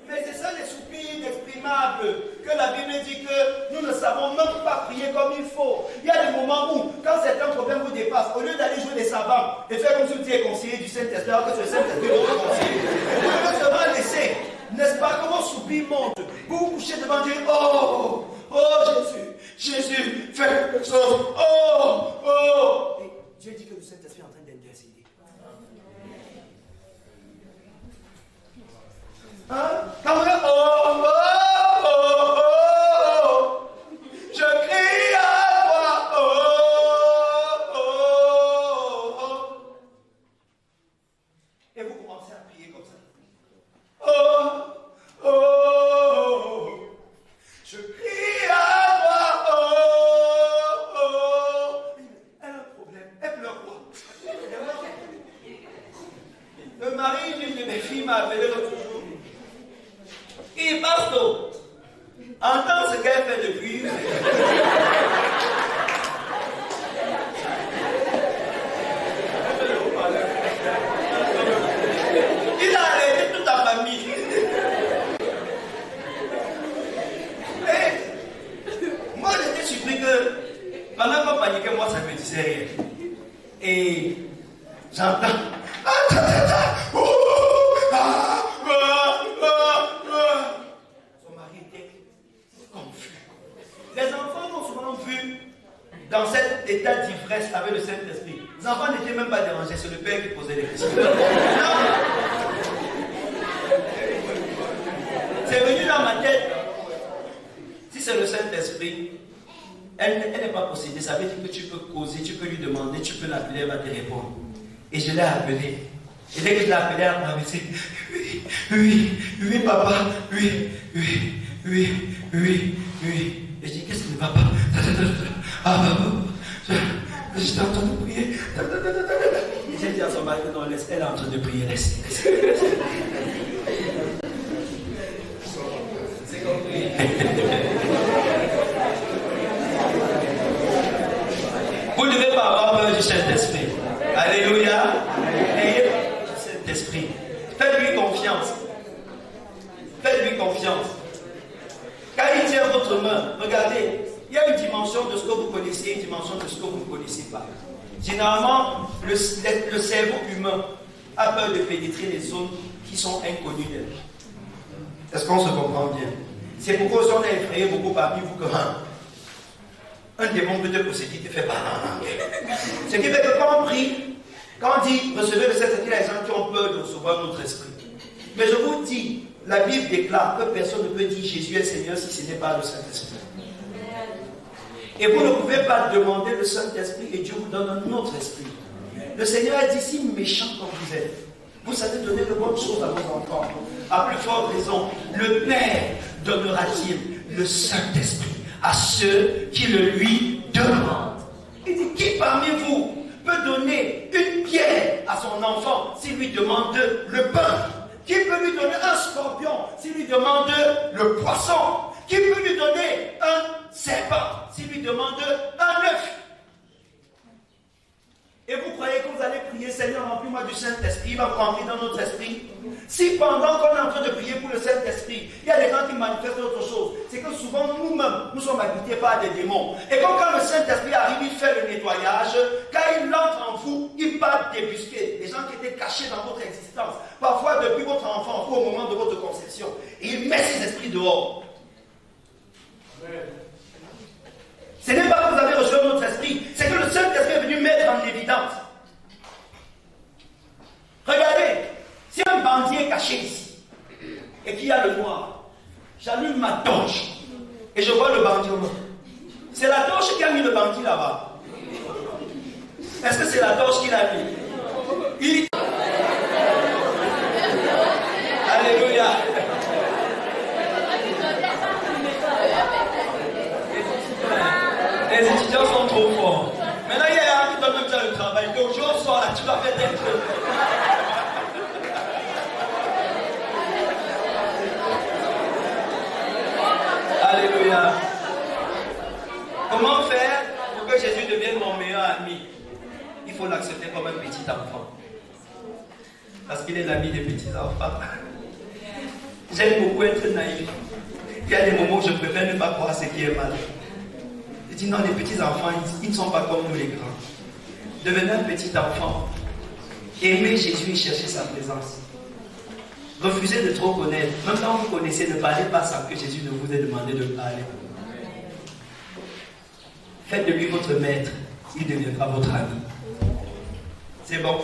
Mais c'est ça les soupirs inexprimables que la Bible dit que nous ne savons même pas prier comme il faut. Il y a des moments où, quand certains problèmes vous dépassent, au lieu d'aller jouer des savants et faire comme si vous étiez conseiller du Saint-Esprit, alors que c'est le Saint-Esprit votre conseiller, vous devez seulement laisser, n'est-ce pas, que vos soupirs montent. Vous vous couchez devant Dieu. Oh, oh Jésus, Jésus, fais quelque chose. Oh, oh. Et Dieu dit que le Saint-Esprit est en train d'intercéder. Hein? Quand vous dites, oh, oh, oh, oh, je crie à toi, oh, oh, oh. Et vous commencez à prier comme ça. Oh, oh, je crie à toi, oh, oh. Elle a un problème, elle pleure quoi? Le mari d'une de mes filles m'a appelé l'autre jour. Il passe d'eau. Entends ce qu'elle fait depuis. Il a arrêté toute la famille. Et moi j'étais surpris que pendant qu'on paniquait, moi ça me disait rien. Et j'entends. Son mari était confus. Les enfants ont souvent vu dans cet état d'ivresse avec le Saint-Esprit. Les enfants n'étaient même pas dérangés, c'est le père qui posait les questions. C'est venu dans ma tête. Si c'est le Saint-Esprit, elle n'est pas possédée. Ça veut dire que tu peux causer, tu peux lui demander, tu peux l'appeler, elle va te répondre. Et je l'ai appelé. Et dès que je l'ai appelé, elle m'a dit oui, oui, oui, papa, oui, oui, oui, oui, oui. Et je dis, qu'est-ce qui ne va pas? Je t'ai entendu prier. Et j'ai dit à son mari, non, laisse, elle est en train de prier, laisse. C'est compris. Vous ne devez pas avoir peur du Saint-Esprit. Alléluia. Ayez peur du Saint-Esprit. Faites-lui confiance. Faites-lui confiance. Quand il tient votre main, regardez, il y a une dimension de ce que vous connaissez et une dimension de ce que vous ne connaissez pas. Généralement, le cerveau humain a peur de pénétrer les zones qui sont inconnues d'elle. Est-ce qu'on se comprend bien? C'est pourquoi on a effrayé beaucoup parmi vous que un démon peut te posséder, te fait pas. Ce qui fait que quand on prie, quand on dit recevez le Saint-Esprit, il y a des gens qui ont peur de recevoir notre esprit. Mais je vous dis, la Bible déclare que personne ne peut dire Jésus est Seigneur si ce n'est pas le Saint-Esprit. Et vous ne pouvez pas demander le Saint-Esprit et Dieu vous donne un autre esprit. Le Seigneur a dit, si méchant comme vous êtes, vous savez donner de bonnes choses à vos enfants. À plus forte raison, le Père donnera-t-il le Saint-Esprit à ceux qui le lui demandent. Il dit, qui parmi vous peut donner une pierre à son enfant s'il lui demande le pain? Qui peut lui donner un scorpion s'il lui demande le poisson? Qui peut lui donner un serpent s'il lui demande un œuf? Et vous croyez que vous allez prier, Seigneur, remplis-moi du Saint-Esprit, il va vous remplir dans notre esprit? Si pendant qu'on est en train de prier pour le Saint-Esprit, il y a des gens qui manifestent autre chose, c'est que souvent nous-mêmes, nous sommes habités par des démons. Et quand le Saint-Esprit arrive, il fait le nettoyage, quand il entre en vous, il part débusquer des gens qui étaient cachés dans votre existence, parfois depuis votre enfance ou au moment de votre conception. Et il met ces esprits dehors. Ce n'est pas que vous avez reçu un autre esprit, c'est que le Saint-Esprit est venu mettre en évidence. Regardez, si un bandit est caché ici, et qu'il y a le noir, j'allume ma torche, et je vois le bandit au monde. C'est la torche qui a mis le bandit là-bas. Est-ce que c'est la torche qu'il a mis? Alléluia. Les étudiants sont trop forts. Maintenant, il y a un qui doit même faire le travail. Donc, je sors là, tu vas faire des choses. Alléluia. Comment faire pour que Jésus devienne mon meilleur ami? Il faut l'accepter comme un petit enfant. Parce qu'il est l'ami des petits enfants. J'aime beaucoup être naïf. Il y a des moments où je préfère ne pas croire ce qui est mal. Je dis non, les petits enfants, ils ne sont pas comme nous les grands. Devenez un petit enfant. Aimez Jésus et cherchez sa présence. Refusez de trop connaître. Même quand vous connaissez, ne parlez pas sans que Jésus ne vous ait demandé de parler. Faites de lui votre maître. Il deviendra votre ami. C'est bon.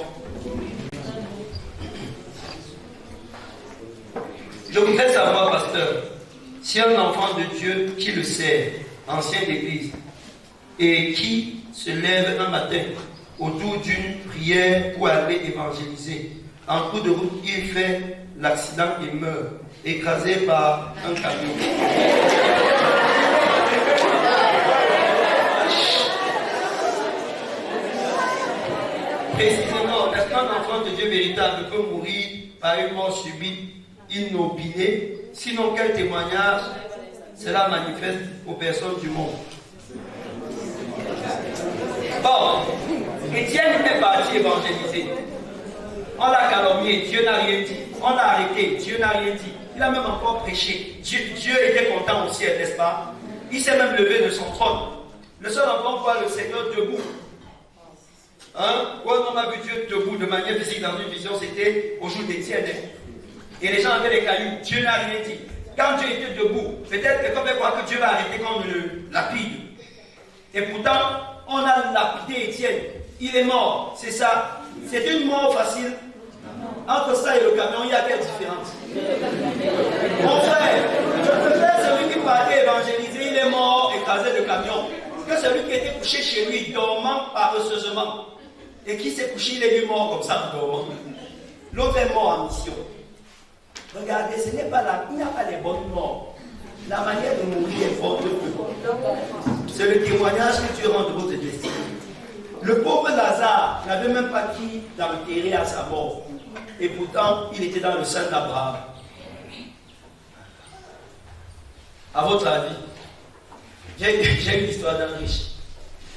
Je voudrais savoir, pasteur, si un enfant de Dieu qui le sert, ancien d'église, et qui se lève un matin autour d'une prière pour aller évangéliser, en cours de route, il fait l'accident et meurt, écrasé par un camion. Précisément, est-ce qu'un enfant de Dieu véritable peut mourir par une mort subite, inopinée? Sinon, quel témoignage cela manifeste aux personnes du monde? Bon, Étienne était parti évangéliser. On l'a calomnié, Dieu n'a rien dit. On l'a arrêté, Dieu n'a rien dit. Il a même encore prêché. Dieu était content au ciel, n'est-ce pas? Il s'est même levé de son trône. Le seul enfant voit le Seigneur debout. Quand on a vu Dieu debout de manière physique dans une vision, c'était au jour d'Étienne. Et les gens avaient les cailloux. Dieu n'a rien dit. Quand Dieu était debout, peut-être que quelqu'un peut croire que Dieu va arrêter quand on le lapide. Et pourtant, on a lapidé Étienne. Il est mort, c'est ça. C'est une mort facile. Entre ça et le camion, il y a quelle différence? Mon frère, je préfère celui qui partait évangéliser, il est mort, écrasé de camion, que celui qui était couché chez lui, dormant paresseusement. Et qui s'est couché, il est lui mort comme ça, dormant. L'autre est mort en mission. Regardez, ce n'est pas là, il n'y a pas les bonnes morts. La manière de mourir est forte. C'est le témoignage que tu rends de votre destin. Le pauvre Lazare n'avait même pas qui l'enterrer à sa mort. Et pourtant, il était dans le sein d'Abraham. À votre avis, j'ai une histoire d'un riche.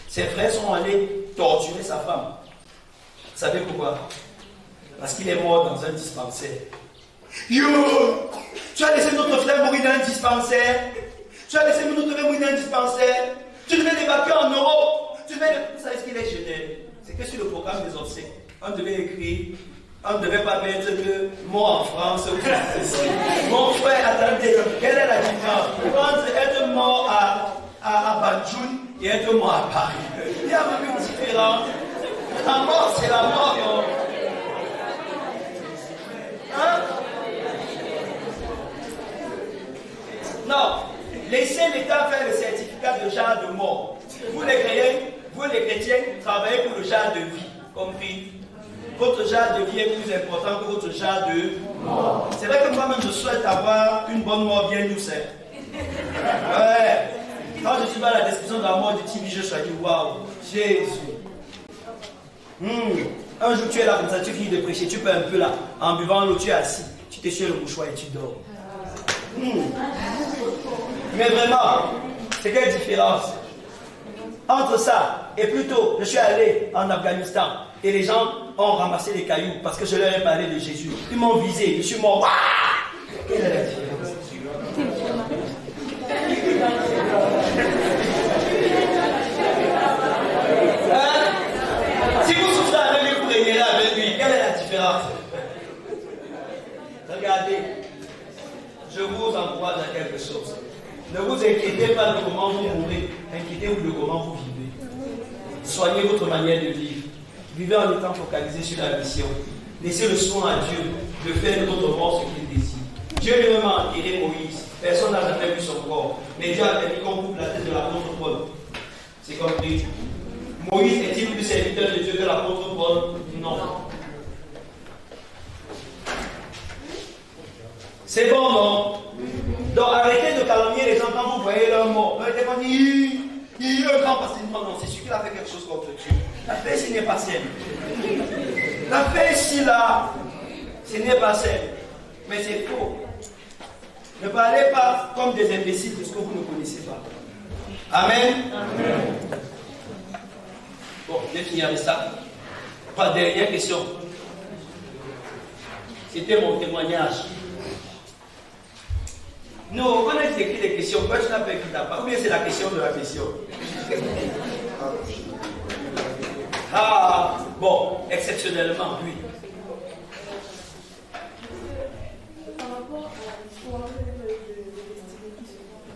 Ses frères sont allés torturer sa femme. Vous savez pourquoi? Parce qu'il est mort dans un dispensaire. Yo! Tu as laissé notre frère mourir dans un dispensaire. Tu as laissé notre frère mourir dans un dispensaire. Tu devais l'évacuer en Europe. Vous savez ce qu'il est gêné? C'est que sur le programme des obsèques, on devait écrire, on ne devait pas mettre que mort en France. Mon frère, attendez, quelle est la différence entre être mort à Banjoun et être mort à Paris? Il y a même une différence. La mort, c'est la mort. Hein? Non, laissez l'État faire le certificat de genre de mort. Vous les chrétiens, travaillez pour le genre de vie, compris? Votre genre de vie est plus important que votre genre de mort. C'est vrai que moi-même je souhaite avoir une bonne mort bien douce. Ouais. Quand je suis dans la description de la mort du TV, je suis dit waouh, Jésus. Un jour tu es là comme ça, tu finis de prêcher, tu peux un peu là, en buvant l'eau, tu es assis, tu t'es sur le mouchoir et tu dors. Mais vraiment, c'est quelle différence entre ça et plutôt, je suis allé en Afghanistan et les gens ont ramassé les cailloux parce que je leur ai parlé de Jésus. Ils m'ont visé, je suis mort. Waouh! Quelle est la différence? Si vous souffrez avec lui, vous régnez avec lui. Quelle est la différence? Regardez, je vous encourage à quelque chose. Ne vous inquiétez pas de comment vous mourrez. Inquiétez-vous de comment vous vivez. Soignez votre manière de vivre. Vivez en étant focalisé sur la mission. Laissez le soin à Dieu de faire de votre mort ce qu'il désire. Dieu lui-même a enterré Moïse. Personne n'a jamais vu son corps. Mais Dieu a permis qu'on coupe la tête de l'apôtre Paul. C'est compris. Moïse est-il plus serviteur de Dieu que l'apôtre Paul? Non. C'est bon, non? Donc arrêtez de calomnier les gens quand vous voyez leur mort. Arrêtez pas de dire, il est un grand pasteur. Non, c'est sûr qu'il a fait quelque chose contre Dieu. La paix ici n'est pas saine. La paix ici, là, ce n'est pas saine. Mais c'est faux. Ne parlez pas comme des imbéciles de ce que vous ne connaissez pas. Amen. Amen. Bon, je vais finir avec ça. Pas dernière question. C'était mon témoignage. Non, on a écrit des questions. Pourquoi tu n'as pas écrit ta part? Ou bien c'est la question de la question? Ah, bon, exceptionnellement, oui.
Par rapport à l'histoire de destinée qui se passe,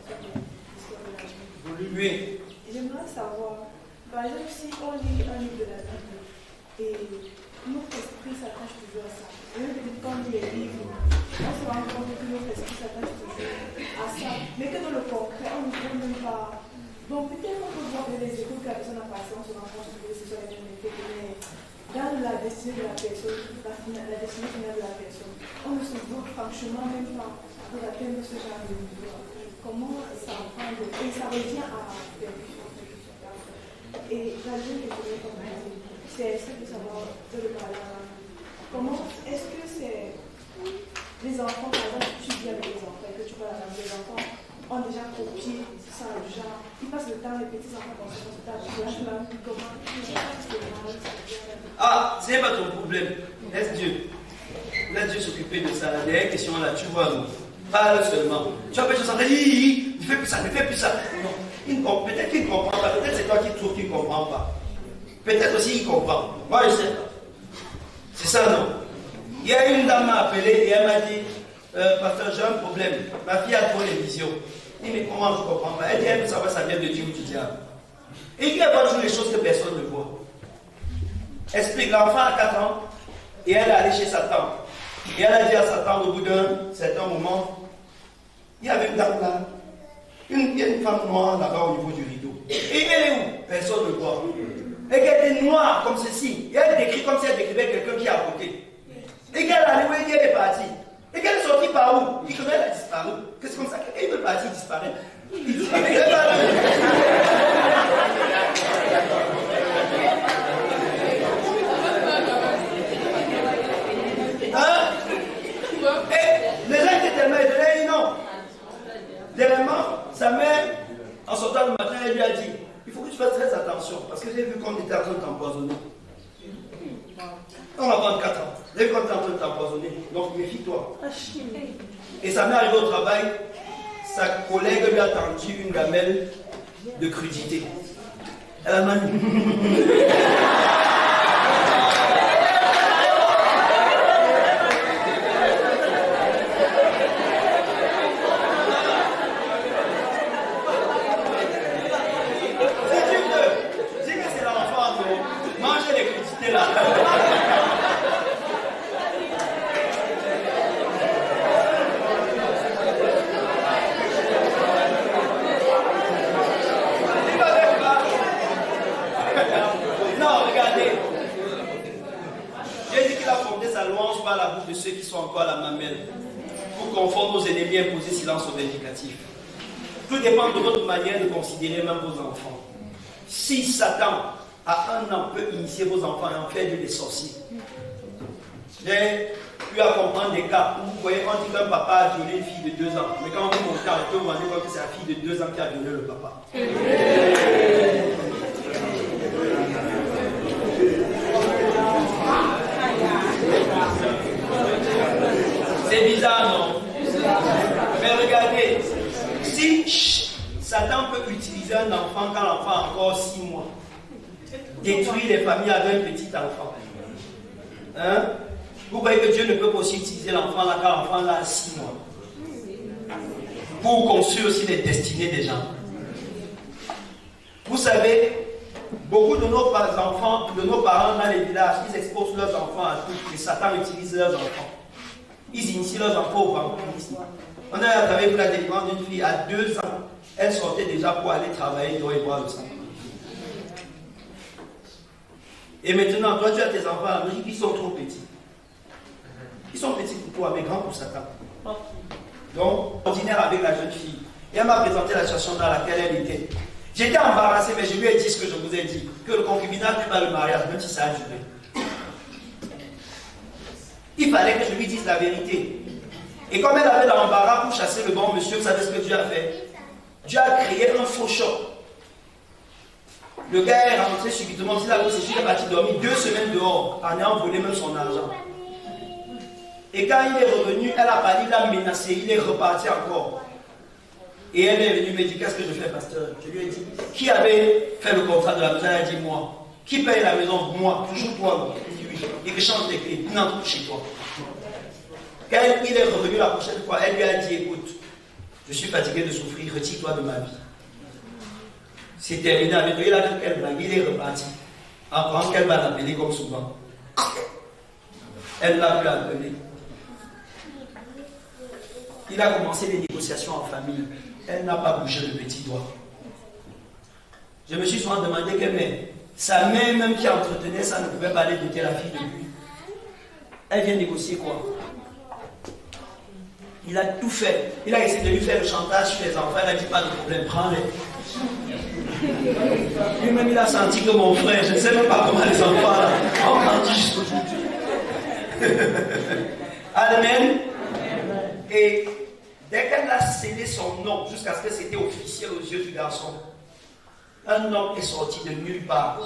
Oui.
j'aimerais savoir, par exemple, si on lit un livre de la Bible et notre esprit s'attache toujours à ça, et quand on lit les livres, on se rend compte que notre esprit s'attache toujours à ça, mais que dans le concret, on ne peut même pas. Donc peut-être on peut voir les échos que la personne a passé, on se rend compte que ce soit les mêmes effets, mais dans la destinée de la personne, la destinée finale de la personne, on ne se voit franchement même pas pour atteindre ce genre de niveau. Comment ça prend et ça revient à percussion. Et la deuxième question, comme on dit, c'est est-ce que savoir de le parler comment est-ce que c'est les enfants, par exemple, tu vis avec les enfants et que tu parles avec les enfants ont déjà copié ça, genre, ils passent le temps, les petits enfants dans ce stade, comment
Ah, ce n'est pas ton problème. Laisse Dieu. Laisse Dieu s'occuper de ça. La dernière question là, tu vois, non. Parle seulement. Tu vas pas te sentir, ne fais plus ça, ne fais plus ça. Non. Peut-être qu'il ne comprend pas. Peut-être c'est toi qui trouves qu'il ne comprend pas. Peut-être aussi il comprend. Moi, je sais pas. C'est ça, non. Il y a une dame m'a appelé et elle m'a dit, pasteur, j'ai un problème. Ma fille a trop les visions. Il dit, mais comment je ne comprends pas? Elle dit, elle veut savoir ça vient de Dieu ou du diable. Et il voit toujours les choses que personne ne voit. Explique, l'enfant a 4 ans et elle est allée chez sa tante. Et elle a dit à sa tante au bout d'un certain moment, il y avait une dame là, il y a une femme noire là-bas au niveau du rideau. Et elle est où? Personne ne voit. Et qu'elle était noire comme ceci. Et elle décrit comme si elle décrivait quelqu'un qui est à côté. Et qu'elle est allée où elle est partie. Et qu'elle est sortie par où? Il connaît, elle a disparu. Que c'est comme ça qu'elle veut partir, il disparaît. Il disparaît. Hein? Et les gens étaient tellement étonnés, non. Dernièrement, sa mère, en sortant le matin, elle lui a dit, il faut que tu fasses très attention, parce que j'ai vu qu'on était en train de t'empoisonner. On va prendre 4 ans. J'ai vu qu'on était en train de t'empoisonner. Donc méfie-toi. Et sa mère arrive au travail, sa collègue lui a tendu une gamelle de crudité. Elle a mal. De ceux qui sont encore à la mamelle pour confondre nos ennemis et imposer silence aux vindicatifs. Tout dépend de votre manière de considérer même vos enfants. Si Satan, à 1 an, peut initier vos enfants et en faire des sorciers, j'ai pu à comprendre des cas où vous voyez, on dit qu'un papa a violé une fille de 2 ans, mais quand on dit mon cas, on peut vous demander que c'est la fille de 2 ans qui a violé le papa. C'est bizarre, non? Mais regardez, si Satan peut utiliser un enfant quand l'enfant a encore 6 mois, détruire les familles avec un petit enfant, hein? Vous voyez que Dieu ne peut pas aussi utiliser l'enfant là quand l'enfant a 6 mois. pour construire aussi les destinées des gens. Vous savez, beaucoup de nos enfants, de nos parents dans les villages, ils exposent leurs enfants à tout. Et Satan utilise leurs enfants. Ils initient leurs enfants au vampirisme. On a travaillé pour la délivrance d'une fille à 2 ans. Elle sortait déjà pour aller travailler, doit y boire le sang. Et maintenant, toi, tu as tes enfants à la logique, ils sont trop petits. Ils sont petits pour toi, mais grands pour Satan. Donc, ordinaire avec la jeune fille. Et elle m'a présenté la situation dans laquelle elle était. J'étais embarrassé, mais je lui ai dit ce que je vous ai dit. Que le concubinage n'est pas le mariage, même si ça a duré. Il fallait que je lui dise la vérité. Et comme elle avait l'embarras pour chasser le bon monsieur, vous savez ce que Dieu a fait? Dieu a créé un faux choc. Le gars est rentré subitement, il a dit qu'il est parti dormir 2 semaines dehors, en ayant volé même son argent. Et quand il est revenu, elle a parlé, il l'a menacé, il est reparti encore. Et elle est venue me dire, qu'est-ce que je fais, pasteur? Je lui ai dit, qui avait fait le contrat de la maison? Elle a dit, moi. Qui paye la maison? Moi. Toujours toi. Il dit, oui. Et que change les clés. Il n'entre plus chez toi. Quand il est revenu la prochaine fois, elle lui a dit, écoute, je suis fatigué de souffrir, retire-toi de ma vie. C'est terminé avec lui, il a dit qu'elle blague, il est reparti. En pensant qu'elle va l'appeler comme souvent. Elle l'a pu appeler. Il a commencé les négociations en famille. Elle n'a pas bougé le petit doigt. Je me suis souvent demandé que mais, sa mère même qui entretenait ça ne pouvait pas aller doter la fille de lui. Elle vient négocier quoi? Il a tout fait. Il a essayé de lui faire le chantage sur les enfants. Elle a dit pas de problème, prends-les. Lui-même il a senti que mon frère, je ne sais même pas comment les enfants là, ont grandi jusqu'aujourd'hui. Amen. Et dès qu'elle a scellé son nom, jusqu'à ce que c'était officiel aux yeux du garçon, un homme est sorti de nulle part.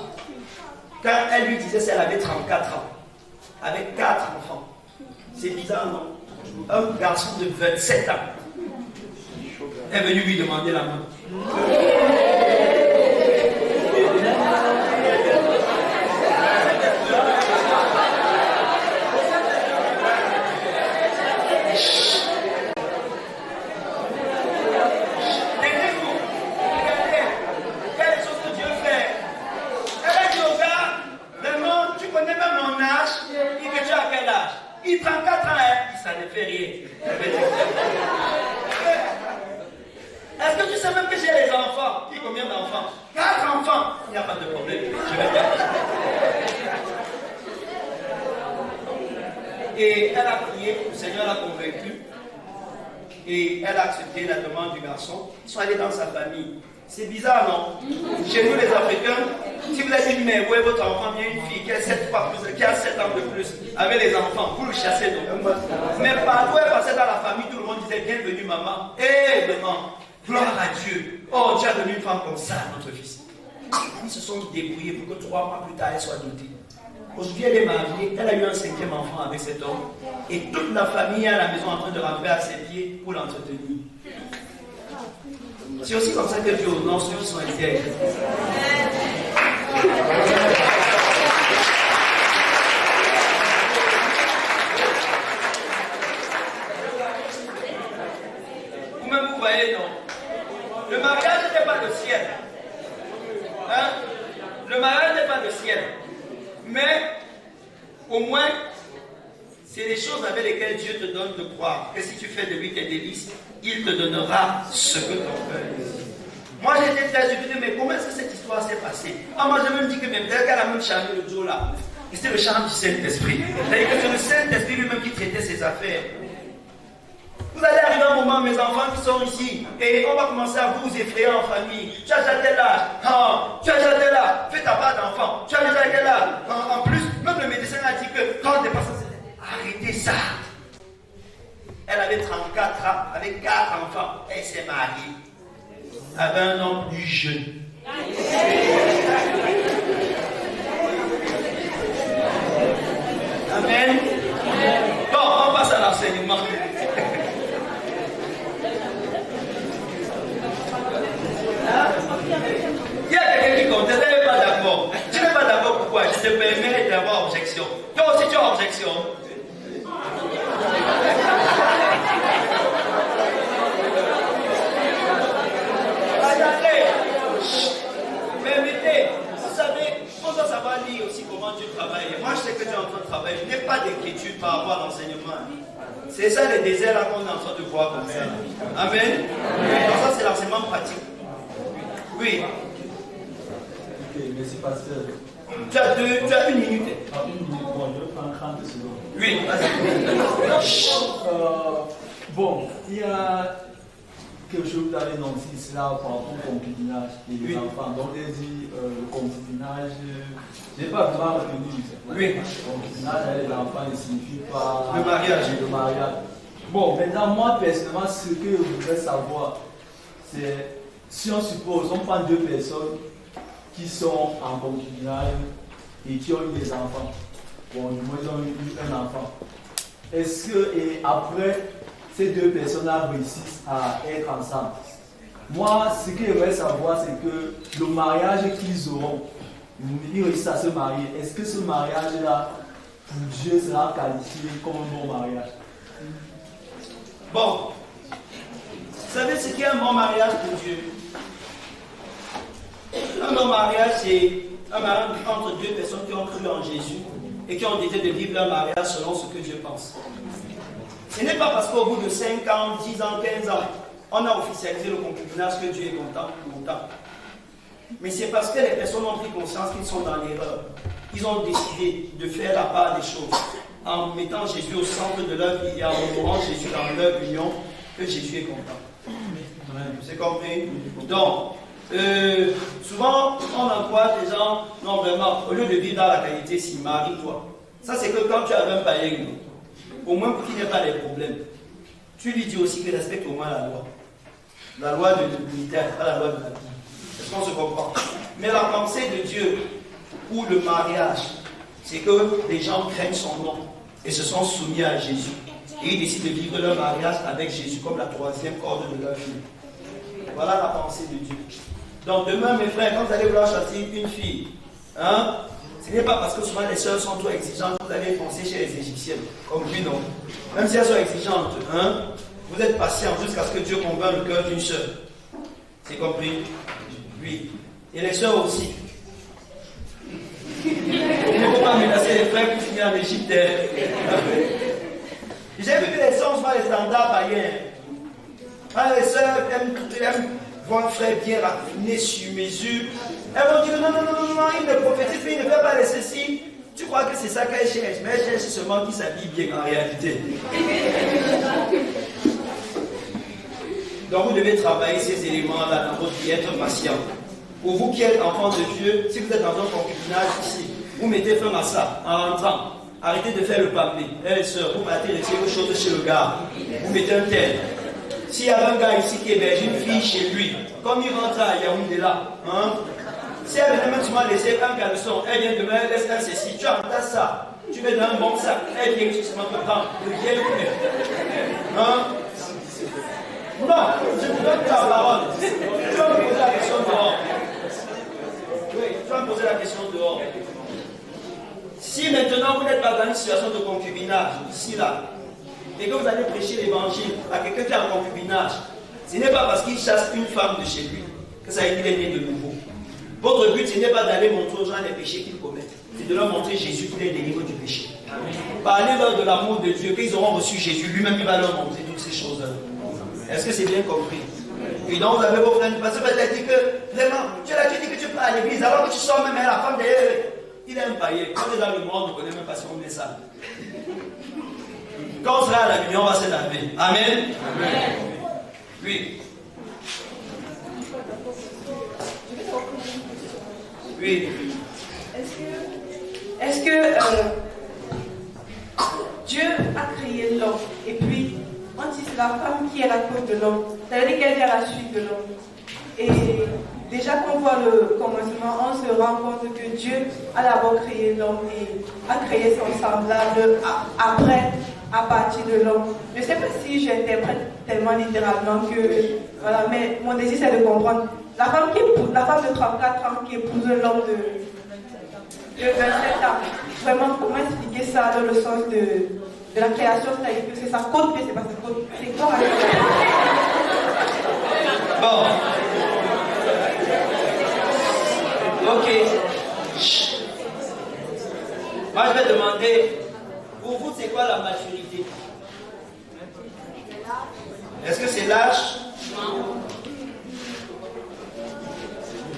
Quand elle lui disait qu'elle avait 34 ans, avec 4 enfants, c'est bizarre, non? Un garçon de 27 ans est venu lui demander la main. Il prend 4 ans, ça ne fait rien. Est-ce que tu sais même que j'ai les enfants? Il y a combien d'enfants? 4 enfants. Il n'y a pas de problème. Je vais faire. Et elle a prié, le Seigneur l'a convaincue. Et elle a accepté la demande du garçon. Ils sont allés dans sa famille. C'est bizarre, non? Chez nous, les Africains, si vous avez dit, mais où est votre enfant? Il y a une fille qui a 7 fois plus, qui a 7 ans de plus, avec les enfants, vous le chassez donc. Mais partout, elle passait dans la famille, tout le monde disait, bienvenue maman. Eh, maman, gloire à Dieu. Oh, Dieu a donné une femme comme ça à notre fils. Ils se sont débrouillés pour que 3 mois plus tard, elle soit dotée. Aujourd'hui, elle est mariée, elle a eu un 5e enfant avec cet homme. Et toute la famille est à la maison en train de rentrer à ses pieds pour l'entretenir. C'est aussi comme ça que Dieu honore ceux qui sont intègres. Vous-même, vous voyez, non? Le mariage n'est pas le ciel. Hein? Le mariage n'est pas le ciel. Mais, au moins, c'est les choses avec lesquelles Dieu te donne de croire. Que si tu fais de lui tes délices, il te donnera ce que ton cœur désire. Moi j'étais très surpris, mais comment est-ce que cette histoire s'est passée? Ah, moi je me dis que même dès qu'elle a même charmé le jour là, c'était le charme du Saint-Esprit. C'est-à-dire que c'est le Saint-Esprit lui-même qui traitait ses affaires. Vous allez arriver un moment, mes enfants qui sont ici, et on va commencer à vous effrayer en famille. Tu as déjà tel âge, tu as déjà tel âge, fais ta part d'enfant, tu as déjà tel âge. En plus, même le médecin a dit que quand on dépasse, arrêtez ça. Elle avait 34 ans, avec 4 enfants. Elle s'est mariée avec un homme plus jeune. Amen. Bon, on passe à l'enseignement. Il y a quelqu'un qui conteste, elle n'est pas d'accord. Tu n'es pas d'accord, pourquoi? Je te permets d'avoir objection. Toi aussi tu as objection. moi je sais que tu es en train de travailler. Je n'ai pas d'inquiétude par rapport à l'enseignement. C'est ça les déserts là qu'on est en train de voir comme ça. Amen. Donc ça c'est l'enseignement pratique. Oui.
Ok, merci pasteur.
Tu as une minute.
En une minute, bon, je vais prendre 30 secondes.
Oui, vas-y.
Bon, il y a quelque chose que vous avez annoncé cela par rapport au concubinage et les enfants. Donc, il dit le concubinage, je n'ai pas vraiment retenu.
Oui.
Le concubinage avec les enfants ne signifie pas
le mariage.
Le mariage. Bon, maintenant, moi personnellement, ce que je voudrais savoir, c'est si on suppose, on prend deux personnes qui sont en concubinage et qui ont eu des enfants. Bon, du moins, ils ont eu un enfant. Est-ce que, et après, ces deux personnes-là réussissent à être ensemble? Moi, ce que je voudrais savoir, c'est que le mariage qu'ils auront, ils réussissent à se marier. Est-ce que ce mariage-là, pour Dieu, sera qualifié comme un bon mariage?
Bon, vous savez ce qu'est un bon mariage pour Dieu? Un bon mariage, c'est un mariage entre deux personnes qui ont cru en Jésus et qui ont décidé de vivre leur mariage selon ce que Dieu pense. Ce n'est pas parce qu'au bout de 5 ans, 10 ans, 15 ans, on a officialisé le concubinage que Dieu est content pour longtemps. Mais c'est parce que les personnes ont pris conscience qu'ils sont dans l'erreur. Ils ont décidé de faire la part des choses en mettant Jésus au centre de leur vie et en honorant Jésus dans leur union, que Jésus est content. Vous avez compris? Donc, souvent, on encourage les gens, non vraiment, au lieu de vivre dans la qualité, si marie-toi. Ça, c'est que quand tu as un païen, au moins pour qu'il n'y ait pas de problèmes, tu lui dis aussi qu'il respecte au moins la loi. La loi de l'unité, pas la loi de la vie. Est-ce qu'on se comprend? Mais la pensée de Dieu pour le mariage, c'est que les gens craignent son nom et se sont soumis à Jésus. Et ils décident de vivre leur mariage avec Jésus comme la troisième corde de leur vie. Voilà la pensée de Dieu. Donc demain, mes frères, quand vous allez vouloir choisir une fille, hein, ce n'est pas parce que souvent les sœurs sont trop exigeantes que vous allez foncer chez les Égyptiennes. Comme lui, non. Même si elles sont exigeantes, hein, vous êtes patient jusqu'à ce que Dieu convainc le cœur d'une sœur. C'est compris? Oui. Et les sœurs aussi. Il ne faut pas menacer les frères pour finir en Égypte. J'ai vu que les sœurs sont les standards païens. Ah, les sœurs aiment voir un frère bien raffiné sur mesure. Elles vont dire non, il ne prophétise pas, il ne fait pas les ceci. Tu crois que c'est ça qu'elle cherche, mais elle cherche seulement qui s'habille bien en réalité. Donc vous devez travailler ces éléments-là dans votre vie, être patient. Pour vous qui êtes enfants de Dieu, si vous êtes dans un concubinage ici, vous mettez fin à ça en rentrant. Arrêtez de faire le papier. Eh sœur, vous partez laisser vos choses chez le gars. Vous mettez un tel. S'il y a un gars ici qui héberge une fille chez lui, comme il rentre à Yaoundé là, hein, si elle vient demain, tu m'as laissé un caleçon, elle vient demain, elle laisse un ceci, tu entasses ça, tu mets dans un bon sac, elle vient justement te prendre, le bien le hein? Non, je te donne ta parole. Tu vas me poser la question dehors. Oui, tu vas me poser la question dehors. Si maintenant vous n'êtes pas dans une situation de concubinage, ici là, et que vous allez prêcher l'évangile à quelqu'un qui est en concubinage, ce n'est pas parce qu'il chasse une femme de chez lui que ça veut dire qu'il est né de nouveau. Votre but, ce n'est pas d'aller montrer aux gens les péchés qu'ils commettent, c'est de leur montrer Jésus qui les délivre du péché. Parlez-leur de l'amour de Dieu, qu'ils auront reçu Jésus, lui-même il va leur montrer toutes ces choses-là. Est-ce que c'est bien compris? Et donc vous avez vos frères, parce que tu as dit que, vraiment, tu as dit que tu pars à l'église, alors que tu sors même à la femme derrière, il est un païen. Quand on est dans le monde, on ne connaît même pas si on est sale. Quand on sera à la réunion, on va se laver. Amen. Amen. Oui. Oui.
Est-ce que Dieu a créé l'homme et puis on dit c'est la femme qui est la cause de l'homme, ça veut dire qu'elle vient à la suite de l'homme. Et déjà qu'on voit le commencement, on se rend compte que Dieu a d'abord créé l'homme et a créé son semblable après, à partir de l'homme. Je ne sais pas si j'interprète tellement littéralement que, voilà, mais mon désir c'est de comprendre. La femme de 34 ans qui épouse l'homme de 27 ans, vraiment, comment expliquer ça dans le sens de la création, c'est-à-dire que c'est sa côte, mais c'est pas sa côte. C'est quoi?
Bon. Ok. Moi, je vais demander, pour vous, c'est quoi la maturité? Est-ce que c'est l'âge?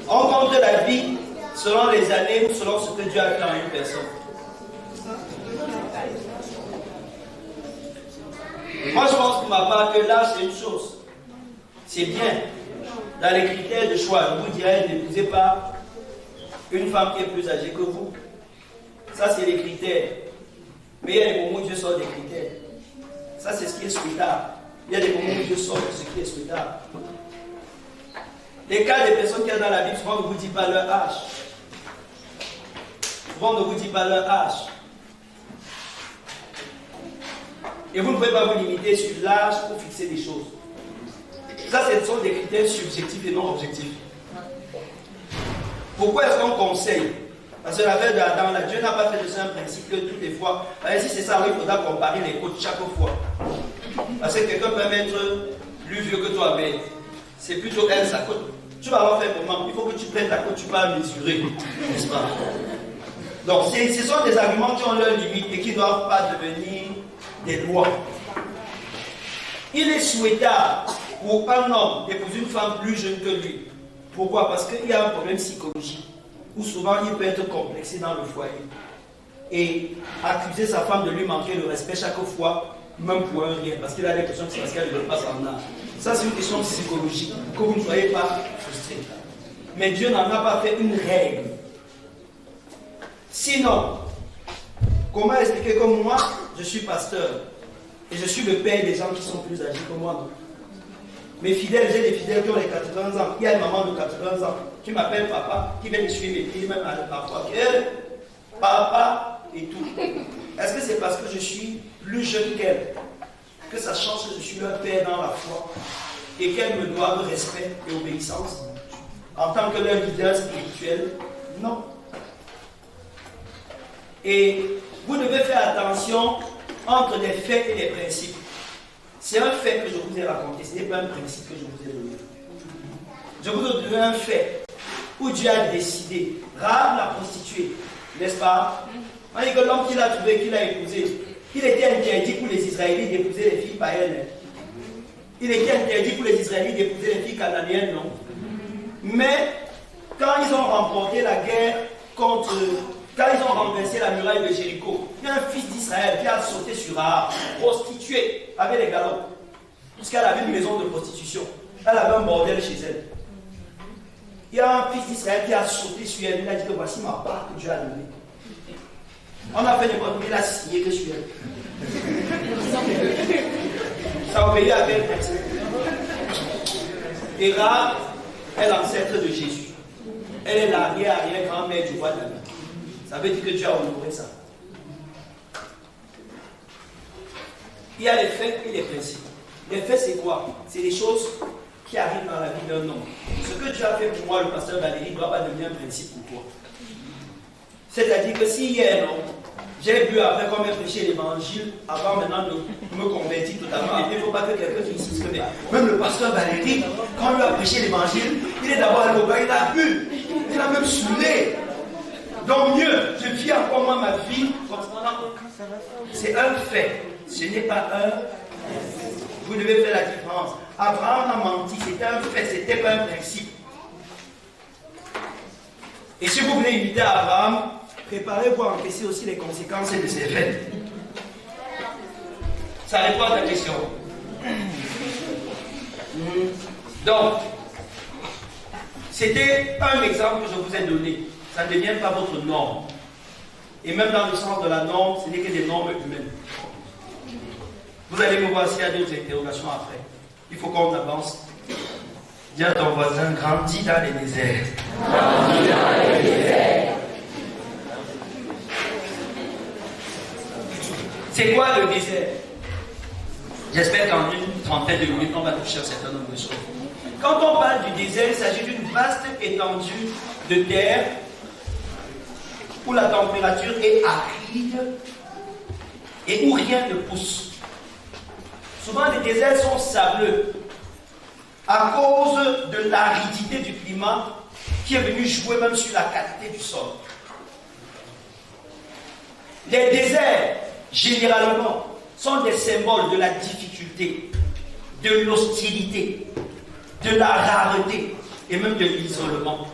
On compte la vie selon les années ou selon ce que Dieu a fait en une personne. Moi, je pense pour ma part que l'âge, c'est une chose. C'est bien. Dans les critères de choix, je vous dirais, n'épousez pas une femme qui est plus âgée que vous. Ça, c'est les critères. Mais il y a des moments où Dieu sort des critères. Ça, c'est ce qui est souhaitable. Il y a des moments où Dieu sort de ce qui est souhaitable. Les cas des personnes qui sont dans la Bible, souvent on ne vous dit pas leur âge. Souvent on ne vous dit pas leur âge. Et vous ne pouvez pas vous limiter sur l'âge pour fixer des choses. Ça, ce sont des critères subjectifs et non objectifs. Pourquoi est-ce qu'on conseille? Parce que l'affaire de Adam, là, Dieu n'a pas fait de ça un principe que toutes les fois. Si c'est ça, il faudra comparer les côtes chaque fois. Parce que quelqu'un peut être plus vieux que toi, mais c'est plutôt elle, sa côte. Tu vas avoir fait comment? Il faut que tu prennes ta côte, tu vas mesurer, n'est-ce pas? Donc, ce sont des arguments qui ont leurs limites et qui ne doivent pas devenir des lois. Il est souhaitable pour un homme d'épouser une femme plus jeune que lui. Pourquoi? Parce qu'il y a un problème psychologique où souvent il peut être complexé dans le foyer et accuser sa femme de lui manquer le respect chaque fois, même pour un rien, parce qu'il a des questions parce qu'elle ne veut pas s'en âge. Ça, c'est une question psychologique, que vous ne soyez pas frustrés. Mais Dieu n'en a pas fait une règle. Sinon, comment expliquer que moi, je suis pasteur et je suis le père des gens qui sont plus âgés que moi, non? Mes fidèles, j'ai des fidèles qui ont les 80 ans. Il y a une maman de 80 ans qui m'appelle papa, qui vient me suivre mes filles, même parfois. Papa et tout. Est-ce que c'est parce que je suis plus jeune qu'elle que ça change que je suis leur père dans la foi et qu'elle me doit respect et obéissance en tant que leur leader spirituel? Non. Et vous devez faire attention entre les faits et les principes. C'est un fait que je vous ai raconté, ce n'est pas un principe que je vous ai donné. Je vous ai donné un fait où Dieu a décidé, Rahab la prostituée, n'est-ce pas? On dit que l'homme qu'il a trouvé, qu'il a épousé, il était interdit pour les Israélites d'épouser les filles païennes. Il était interdit pour les Israélites d'épouser les filles cananéennes, non? Mais quand ils ont remporté la guerre quand ils ont renversé la muraille de Jéricho, il y a un fils d'Israël qui a sauté sur Rahab, prostituée, avec les galops, puisqu'elle avait une maison de prostitution. Elle avait un bordel chez elle. Il y a un fils d'Israël qui a sauté sur elle, il a dit que voici ma part que Dieu a donnée. On a fait n'importe quoi, il a signé que sur elle. Ça obéit à quel principe? Et Rahab est l'ancêtre de Jésus. Elle est l'arrière-arrière-grand-mère du roi David. Ça veut dire que Dieu a honoré ça. Il y a les faits et les principes. Les faits, c'est quoi? C'est des choses qui arrivent dans la vie d'un homme. Ce que Dieu a fait pour moi, le pasteur Valérie, ne doit pas devenir un principe pour toi. C'est-à-dire que si hier, non, j'ai bu après qu'on m'ait prêché l'évangile, avant maintenant de me convertir totalement, il ne faut pas que quelqu'un qui insiste que même le pasteur Valérie, quand on lui a prêché l'évangile, il est d'abord allé au bain, il a bu, il a même saoulé. Donc mieux, je vis encore moi ma vie. C'est un fait, ce n'est pas un. Vous devez faire la différence. Abraham a menti, c'était un fait, c'était pas un principe. Et si vous voulez imiter Abraham, préparez-vous à encaisser aussi les conséquences de ces faits. Ça répond à ta question. Donc, c'était un exemple que je vous ai donné. Ça ne devient pas votre norme. Et même dans le sens de la norme, ce n'est que des normes humaines. Vous allez me voir s'il y a d'autres interrogations après. Il faut qu'on avance. Dis à ton voisin, grandis dans les déserts. Grandis dans les déserts. C'est quoi le désert? J'espère qu'en une trentaine de minutes, on va toucher un certain nombre de choses. Quand on parle du désert, il s'agit d'une vaste étendue de terre où la température est aride et où rien ne pousse. Souvent, les déserts sont sableux à cause de l'aridité du climat qui est venu jouer même sur la qualité du sol. Les déserts, généralement, sont des symboles de la difficulté, de l'hostilité, de la rareté et même de l'isolement.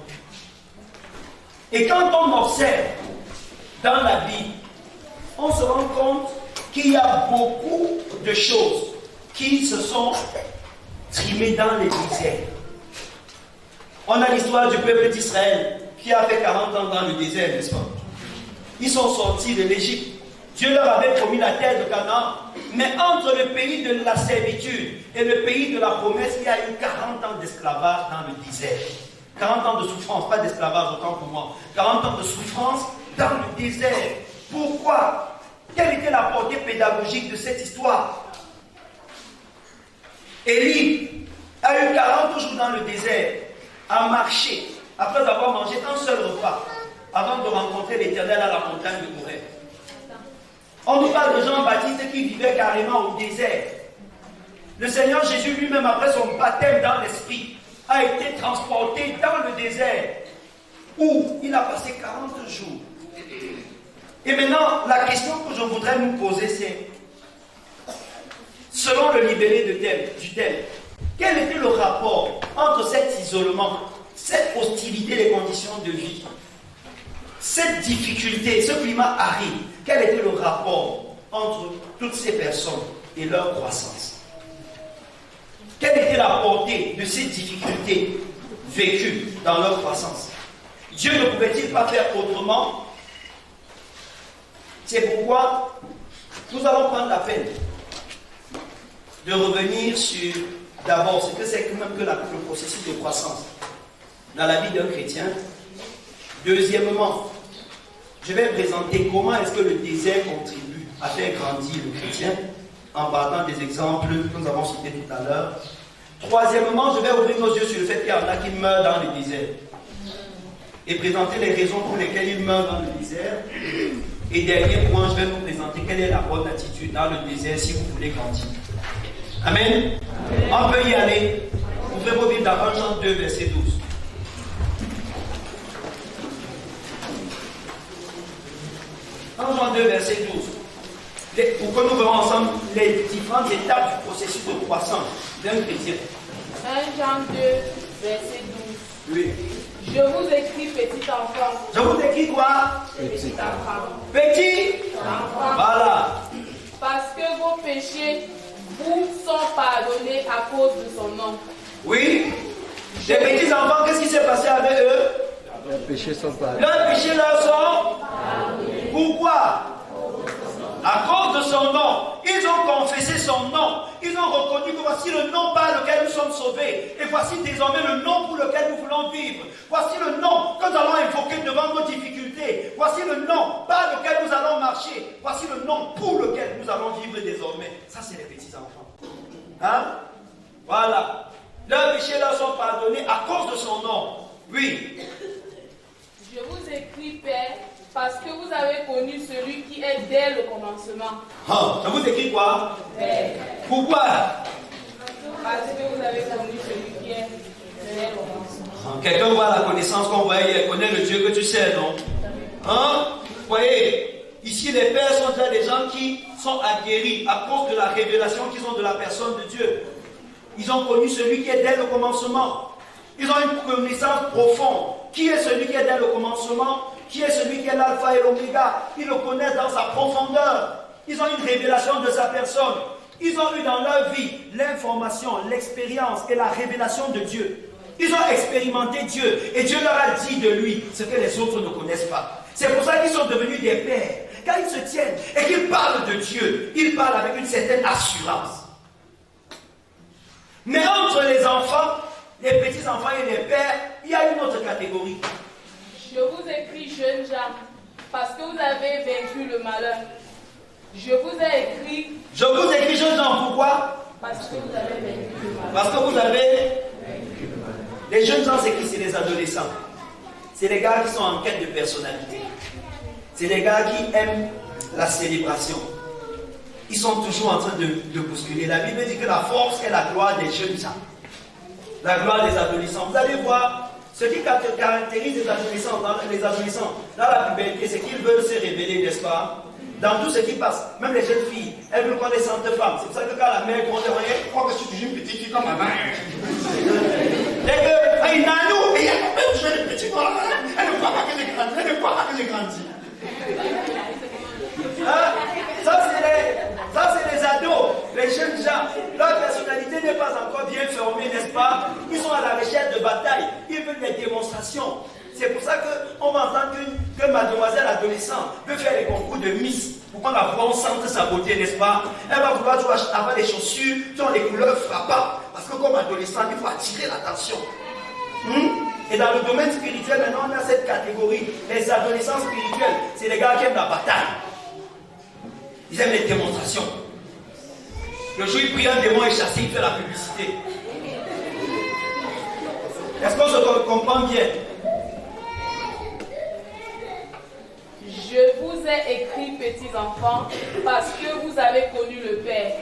Et quand on observe dans la Bible, on se rend compte qu'il y a beaucoup de choses qui se sont trimées dans les déserts. On a l'histoire du peuple d'Israël qui a fait 40 ans dans le désert, n'est-ce pas? Ils sont sortis de l'Égypte. Dieu leur avait promis la terre de Canaan, mais entre le pays de la servitude et le pays de la promesse, il y a eu 40 ans d'esclavage dans le désert. 40 ans de souffrance, pas d'esclavage autant pour moi. 40 ans de souffrance dans le désert. Pourquoi? Quelle était la portée pédagogique de cette histoire? Élie a eu 40 jours dans le désert, à marcher, après avoir mangé un seul repas, avant de rencontrer l'Éternel à la montagne de Horeb. On nous parle de Jean-Baptiste qui vivait carrément au désert. Le Seigneur Jésus lui-même, après son baptême dans l'Esprit, a été transporté dans le désert, où il a passé 40 jours. Et maintenant, la question que je voudrais nous poser, c'est, selon le libellé du thème, quel était le rapport entre cet isolement, cette hostilité des conditions de vie, cette difficulté, ce climat aride, quel était le rapport entre toutes ces personnes et leur croissance? Quelle était la portée de ces difficultés vécues dans leur croissance? Dieu ne pouvait-il pas faire autrement? C'est pourquoi nous allons prendre la peine de revenir sur d'abord ce que c'est même que le processus de croissance dans la vie d'un chrétien. Deuxièmement, je vais présenter comment est-ce que le désert contribue à faire grandir le chrétien en partant des exemples que nous avons cités tout à l'heure. Troisièmement, je vais ouvrir nos yeux sur le fait qu'il y en a qui meurent dans le désert et présenter les raisons pour lesquelles ils meurent dans le désert. Et dernier point, je vais vous présenter quelle est la bonne attitude dans le désert si vous voulez grandir. Amen. On peut y aller. Ouvrez vos Bibles dans 1 Jean 2, verset 12. 1 Jean 2, verset 12. Pour que nous verrons ensemble les différentes étapes du processus de croissance d'un chrétien.
1 Jean 2, verset 12.
Oui.
Je vous écris, petit enfant.
Je vous écris quoi?
Petit enfant.
Petit
Enfant.
Voilà.
Parce que vos péchés vous sont pardonnés à cause de son nom.
Oui. Les petits enfants, qu'est-ce qui s'est passé avec eux?
Leurs péchés sont pardonnés.
Leurs péchés leur sont pardonnés. Pourquoi? À cause de son nom. Ils ont confessé son nom. Ils ont reconnu que voici le nom par lequel nous sommes sauvés. Et voici désormais le nom pour lequel nous voulons vivre. Voici le nom que nous allons invoquer devant nos difficultés. Voici le nom par lequel nous allons marcher. Voici le nom pour lequel nous allons vivre désormais. Ça, c'est les petits enfants. Hein? Voilà. Leurs péchés leur sont pardonnés à cause de son nom. Oui.
Je vous écris, Père, parce que vous avez connu celui qui est dès le commencement.
Ah, je vous écris quoi?
Père.
Pourquoi?
Parce que vous avez connu celui qui est dès le commencement.
Quelqu'un voit la connaissance qu'on voyait, connaît le Dieu que tu sais, non? Hein? Vous voyez, ici les pères sont déjà des gens qui sont aguerris à cause de la révélation qu'ils ont de la personne de Dieu. Ils ont connu celui qui est dès le commencement. Ils ont une connaissance profonde. Qui est celui qui est dès le commencement? Qui est celui qui est l'alpha et l'oméga? Ils le connaissent dans sa profondeur. Ils ont une révélation de sa personne. Ils ont eu dans leur vie l'information, l'expérience et la révélation de Dieu. Ils ont expérimenté Dieu et Dieu leur a dit de lui ce que les autres ne connaissent pas. C'est pour ça qu'ils sont devenus des pères. Quand ils se tiennent et qu'ils parlent de Dieu, ils parlent avec une certaine assurance. Mais entre les enfants, les petits-enfants et les pères, il y a une autre catégorie.
Je vous écris, jeunes gens, parce que vous avez vaincu le malheur. Je vous ai écrit.
Je vous écris, jeunes gens, pourquoi?
Parce que vous avez vaincu le malheur.
Parce que vous avez. Les jeunes gens, c'est qui? C'est les adolescents. C'est les gars qui sont en quête de personnalité. C'est les gars qui aiment la célébration. Ils sont toujours en train de bousculer. La Bible dit que la force est la gloire des jeunes gens. La gloire des adolescents. Vous allez voir, ce qui caractérise les adolescents dans la puberté, c'est qu'ils veulent se révéler, n'est-ce pas? dans tout ce qui passe. Même les jeunes filles, elles veulent qu'on des saintes femmes. C'est pour ça que quand la mère compte, elle croit que je suis toujours une petite fille comme maman. Dès que, il nanou, et il y a même joué des petits noirs. Elle ne croit pas que j'ai grandi. Elle ne croit pas que j'ai grandi. Hein? Ça, c'est les ados, les jeunes gens. Leur personnalité n'est pas encore bien formée, n'est-ce pas? Ils sont à la recherche de bataille. Ils veulent des démonstrations. C'est pour ça qu'on va entendre que mademoiselle adolescente veut faire les concours de Miss. Pour qu'on la voit, on sente sa beauté, n'est-ce pas? Elle va vouloir avoir des chaussures qui ont des couleurs frappantes. Parce que comme adolescente, il faut attirer l'attention. Et dans le domaine spirituel, maintenant, on a cette catégorie. Les adolescents spirituels, c'est les gars qui aiment la bataille. Ils aiment les démonstrations. Le jour où il prie un démon est chassé, il fait la publicité. Est-ce qu'on se comprend bien?
Je vous ai écrit, petits enfants, parce que vous avez connu le Père.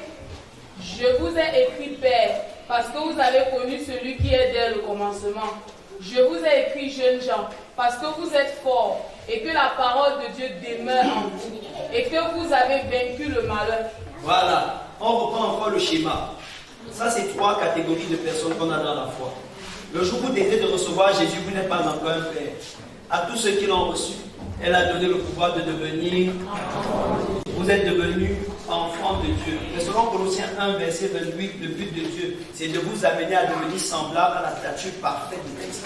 Je vous ai écrit, Père, parce que vous avez connu celui qui est dès le commencement. Je vous ai écrit, jeunes gens, parce que vous êtes forts et que la parole de Dieu demeure en vous et que vous avez vaincu le malheur.
Voilà, on reprend encore le schéma. Ça, c'est 3 catégories de personnes qu'on a dans la foi. Le jour où vous désirez de recevoir Jésus, vous n'êtes pas encore un père. À tous ceux qui l'ont reçu, elle a donné le pouvoir de devenir. Vous êtes devenus enfants de Dieu. Mais selon Colossiens 1, verset 28, le but de Dieu, c'est de vous amener à devenir semblable à la stature parfaite de Christ.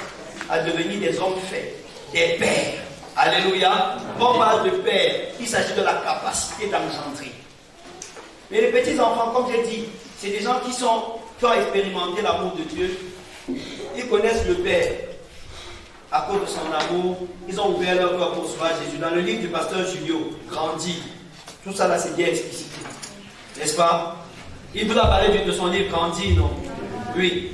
À devenir des hommes faits, des pères. Alléluia. Quand on parle de père, il s'agit de la capacité d'engendrer. Mais les petits enfants, comme j'ai dit, c'est des gens qui ont expérimenté l'amour de Dieu. Ils connaissent le Père. À cause de son amour, ils ont ouvert leur cœur pour recevoir Jésus. Dans le livre du pasteur Julio, Grandi, tout ça là c'est bien explicité. N'est-ce pas? Il vous a parlé de son livre Grandi, non? Oui.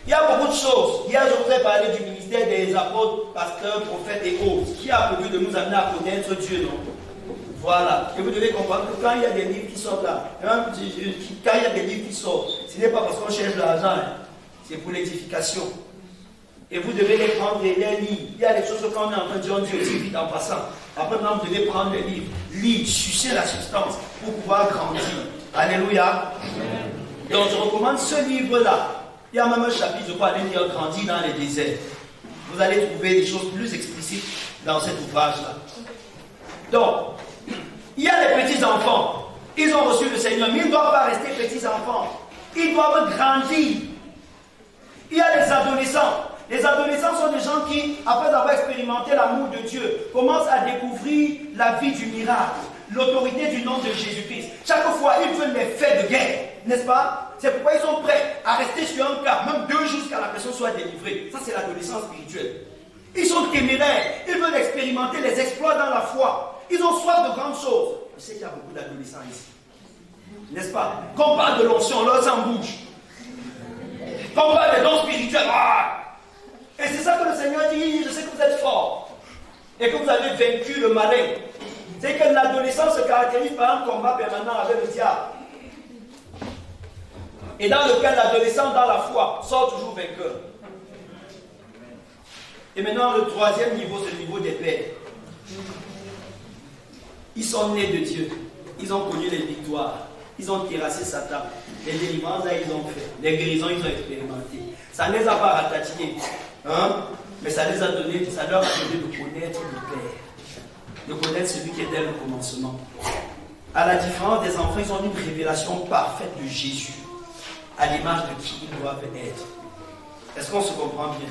Il y a beaucoup de choses. Hier, je vous ai parlé du ministère des apôtres, pasteurs, prophètes et autres, qui a pour but de nous amener à connaître Dieu, non? Voilà. Et vous devez comprendre que quand il y a des livres qui sortent là, quand il y a des livres qui sortent, ce n'est pas parce qu'on cherche de l'argent, hein. C'est pour l'édification. Et vous devez les prendre et les lire. Il y a des choses qu'on est en train de dire, on dit aussi vite en passant. Après, maintenant, vous devez prendre les livres, lire, sucer la substance pour pouvoir grandir. Alléluia. Donc, je recommande ce livre-là. Il y a même un chapitre, je crois, aller lire Grandir dans les déserts. Vous allez trouver des choses plus explicites dans cet ouvrage-là. Donc, il y a les petits-enfants. Ils ont reçu le Seigneur, mais ils ne doivent pas rester petits-enfants. Ils doivent grandir. Il y a les adolescents. Les adolescents sont des gens qui, après avoir expérimenté l'amour de Dieu, commencent à découvrir la vie du miracle, l'autorité du nom de Jésus-Christ. Chaque fois, ils veulent les faits de guerre, n'est-ce pas? C'est pourquoi ils sont prêts à rester sur un cas, même 2 jours jusqu'à la personne soit délivrée. Ça, c'est l'adolescence spirituelle. Ils sont téméraires, ils veulent expérimenter les exploits dans la foi. Ils ont soif de grandes choses. Je sais qu'il y a beaucoup d'adolescents ici, n'est-ce pas? Quand on parle de l'onction, leur sang bouge. Quand on parle des dons spirituels, et c'est ça que le Seigneur dit, je sais que vous êtes forts et que vous avez vaincu le malin. C'est que l'adolescence se caractérise par un combat permanent avec le diable. Et dans lequel l'adolescent dans la foi sort toujours vainqueur. Et maintenant, le 3e niveau, c'est le niveau des pères. Ils sont nés de Dieu. Ils ont connu les victoires. Ils ont terrassé Satan. Les délivrances, là, ils ont fait. Les guérisons, ils ont expérimenté. Ça ne les a pas ratatiner. Mais ça les a donné, ça leur a donné de connaître le Père. De connaître celui qui est dès le commencement. À la différence des enfants, ils ont une révélation parfaite de Jésus. À l'image de qui ils doivent être. Est-ce qu'on se comprend bien?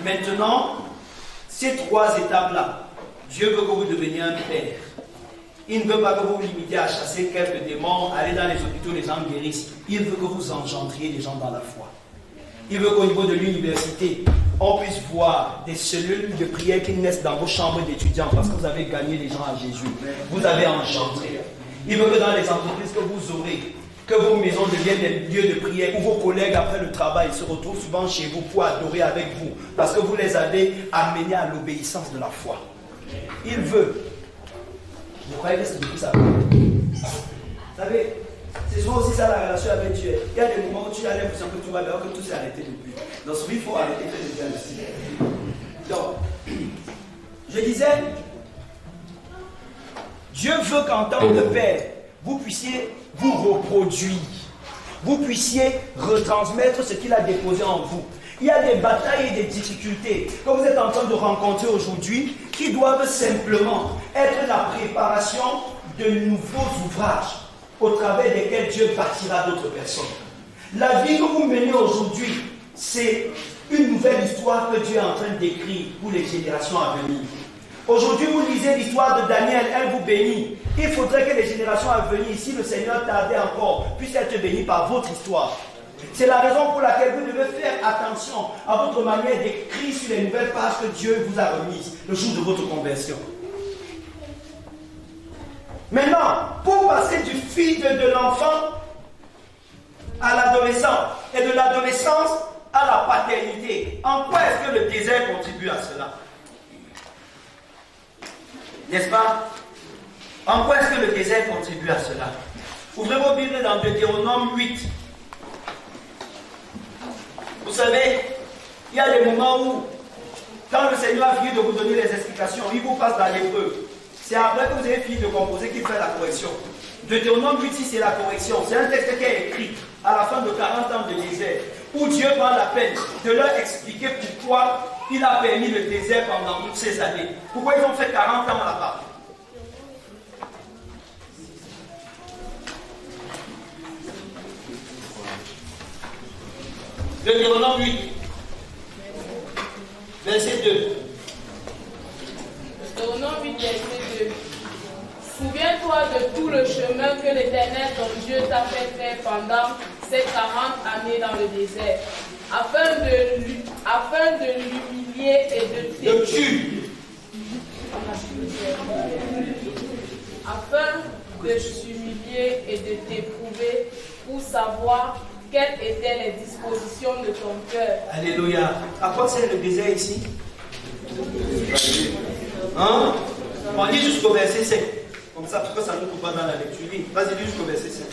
Maintenant, ces 3 étapes-là, Dieu veut que vous deveniez un père. Il ne veut pas que vous vous limitiez à chasser quelques démons, aller dans les hôpitaux, les gens guérissent. Il veut que vous engendriez des gens dans la foi. Il veut qu'au niveau de l'université, on puisse voir des cellules de prière qui naissent dans vos chambres d'étudiants parce que vous avez gagné les gens à Jésus. Vous avez engendré. Il veut que dans les entreprises que vous aurez, que vos maisons deviennent des lieux de prière où vos collègues après le travail se retrouvent souvent chez vous pour adorer avec vous parce que vous les avez amenés à l'obéissance de la foi. Il veut. Vous croyez que c'est depuis ça? Vous savez, c'est souvent aussi ça la relation avec Dieu. Il y a des moments où tu as l'impression que tout va bien, que tout s'est arrêté depuis. Donc il faut arrêter de faire le bien aussi. Donc, je disais, Dieu veut qu'en tant que Père, vous puissiez vous reproduire. Vous puissiez retransmettre ce qu'il a déposé en vous. Il y a des batailles et des difficultés que vous êtes en train de rencontrer aujourd'hui qui doivent simplement être la préparation de nouveaux ouvrages au travers desquels Dieu bâtira d'autres personnes. La vie que vous menez aujourd'hui, c'est une nouvelle histoire que Dieu est en train d'écrire pour les générations à venir. Aujourd'hui, vous lisez l'histoire de Daniel, elle vous bénit. Il faudrait que les générations à venir, si le Seigneur tardait encore, puissent être bénies par votre histoire. C'est la raison pour laquelle vous devez faire attention à votre manière d'écrire sur les nouvelles pages que Dieu vous a remises le jour de votre conversion. Maintenant, pour passer du fil de l'enfant à l'adolescent et de l'adolescence à la paternité, en quoi est-ce que le désert contribue à cela? N'est-ce pas? En quoi est-ce que le désert contribue à cela? Ouvrez vos Bibles dans Deutéronome 8. Vous savez, il y a des moments où, quand le Seigneur a fini de vous donner les explications, il vous passe dans l'épreuve. C'est après que vous avez fini de composer qu'il fait la correction. Deutéronome 8, c'est la correction. C'est un texte qui est écrit à la fin de 40 ans de désert, où Dieu prend la peine de leur expliquer pourquoi il a permis le désert pendant toutes ces années. Pourquoi ils ont fait 40 ans là-bas. Deutéronome 8, verset 2.
Deutéronome 8, verset 2. Souviens-toi de tout le chemin que l'Éternel, ton Dieu, t'a fait faire pendant ces 40 années dans le désert, afin de l'humilier et de t'éprouver. Afin de s'humilier et de t'éprouver pour savoir quelles étaient les dispositions de ton cœur.
Alléluia. À quoi sert le désert ici? Hein? On lit jusqu'au verset 7. Comme ça, parce que ça ne nous coupe pas dans la lecture. Vas-y, lis jusqu'au verset 7.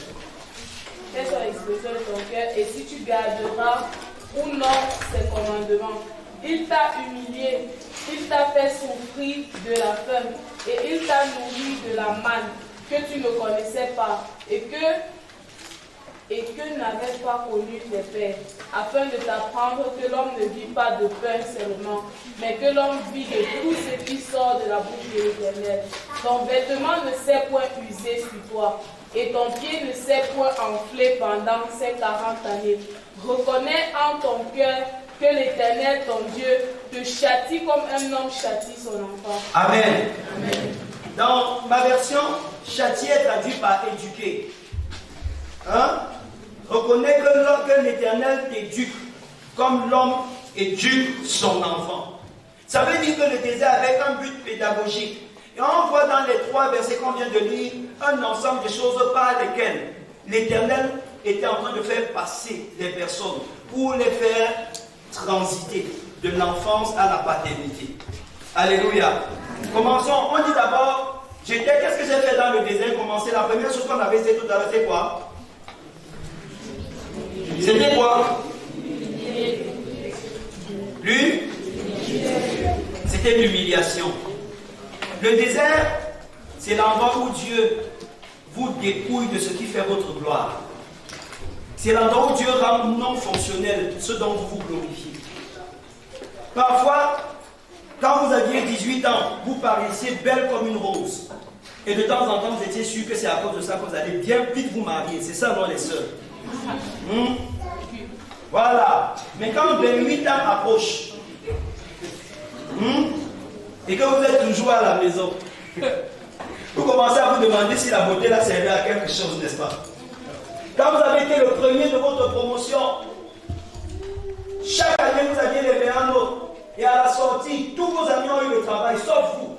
Quelles sont les dispositions de ton cœur et si tu garderas ou non ses commandements. Il t'a humilié, il t'a fait souffrir de la faim et il t'a nourri de la manne que tu ne connaissais pas et que n'avaient pas connu tes pères, afin de t'apprendre que l'homme ne vit pas de pain seulement, mais que l'homme vit de tout ce qui sort de la bouche de l'Éternel. Ton vêtement ne s'est point usé sur toi, et ton pied ne s'est point enflé pendant ces 40 années. Reconnais en ton cœur que l'Éternel, ton Dieu, te châtie comme un homme châtie son enfant.
Amen.
Amen.
Dans ma version, châtier est traduit par éduquer. Hein? Reconnais que l'Éternel t'éduque comme l'homme éduque son enfant. Ça veut dire que le désert avait un but pédagogique. Et on voit dans les 3 versets qu'on vient de lire un ensemble de choses par lesquelles l'Éternel était en train de faire passer les personnes pour les faire transiter de l'enfance à la paternité. Alléluia. Commençons. On dit d'abord, qu'est-ce que j'ai fait dans le désert? Commencer. La première chose qu'on avait dit tout à l'heure, c'est quoi? C'était quoi? C'était l'humiliation. Le désert, c'est l'endroit où Dieu vous dépouille de ce qui fait votre gloire. C'est l'endroit où Dieu rend non fonctionnel ce dont vous vous glorifiez. Parfois, quand vous aviez 18 ans, vous paraissiez belle comme une rose. Et de temps en temps, vous étiez sûr que c'est à cause de ça que vous allez bien vite vous marier. C'est ça, non, les sœurs? Voilà. Mais quand 28 ans approchent, et que vous êtes toujours à la maison, vous commencez à vous demander si la beauté là servait à quelque chose, n'est-ce pas? Quand vous avez été le premier de votre promotion, chaque année vous aviez les meilleurs notes. Et à la sortie, tous vos amis ont eu le travail, sauf vous.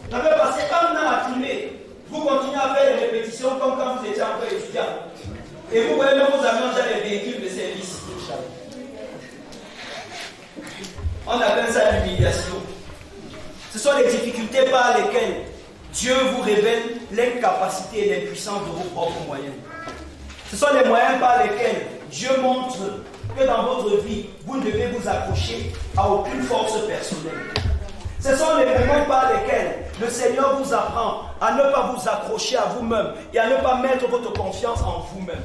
Vous avez passé 1 an à trimer. Vous continuez à faire les répétitions comme quand vous étiez encore étudiant. Et vous voyez même vos amis ont déjà les véhicules de service. On appelle ça l'humiliation. Ce sont les difficultés par lesquelles Dieu vous révèle l'incapacité et l'impuissance de vos propres moyens. Ce sont les moyens par lesquels Dieu montre que dans votre vie, vous ne devez vous accrocher à aucune force personnelle. Ce sont les moments par lesquels le Seigneur vous apprend à ne pas vous accrocher à vous-même et à ne pas mettre votre confiance en vous-même.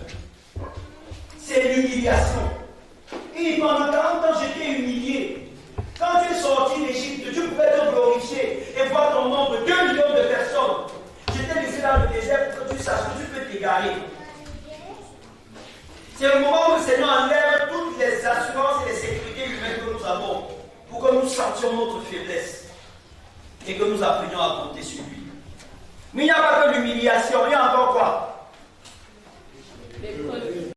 C'est l'humiliation. Et pendant 40 ans, j'étais humilié. Quand tu es sorti d'Égypte, tu pouvais te glorifier et voir ton nombre, 2 millions de personnes. J'étais laissé dans le désert pour que tu saches que tu peux t'égarer. C'est le moment où le Seigneur enlève toutes les assurances et les sécurités humaines que nous avons pour que nous sentions notre faiblesse et que nous apprenions à compter sur lui. Mais il n'y a pas que l'humiliation, il y a encore quoi?
L'épreuve.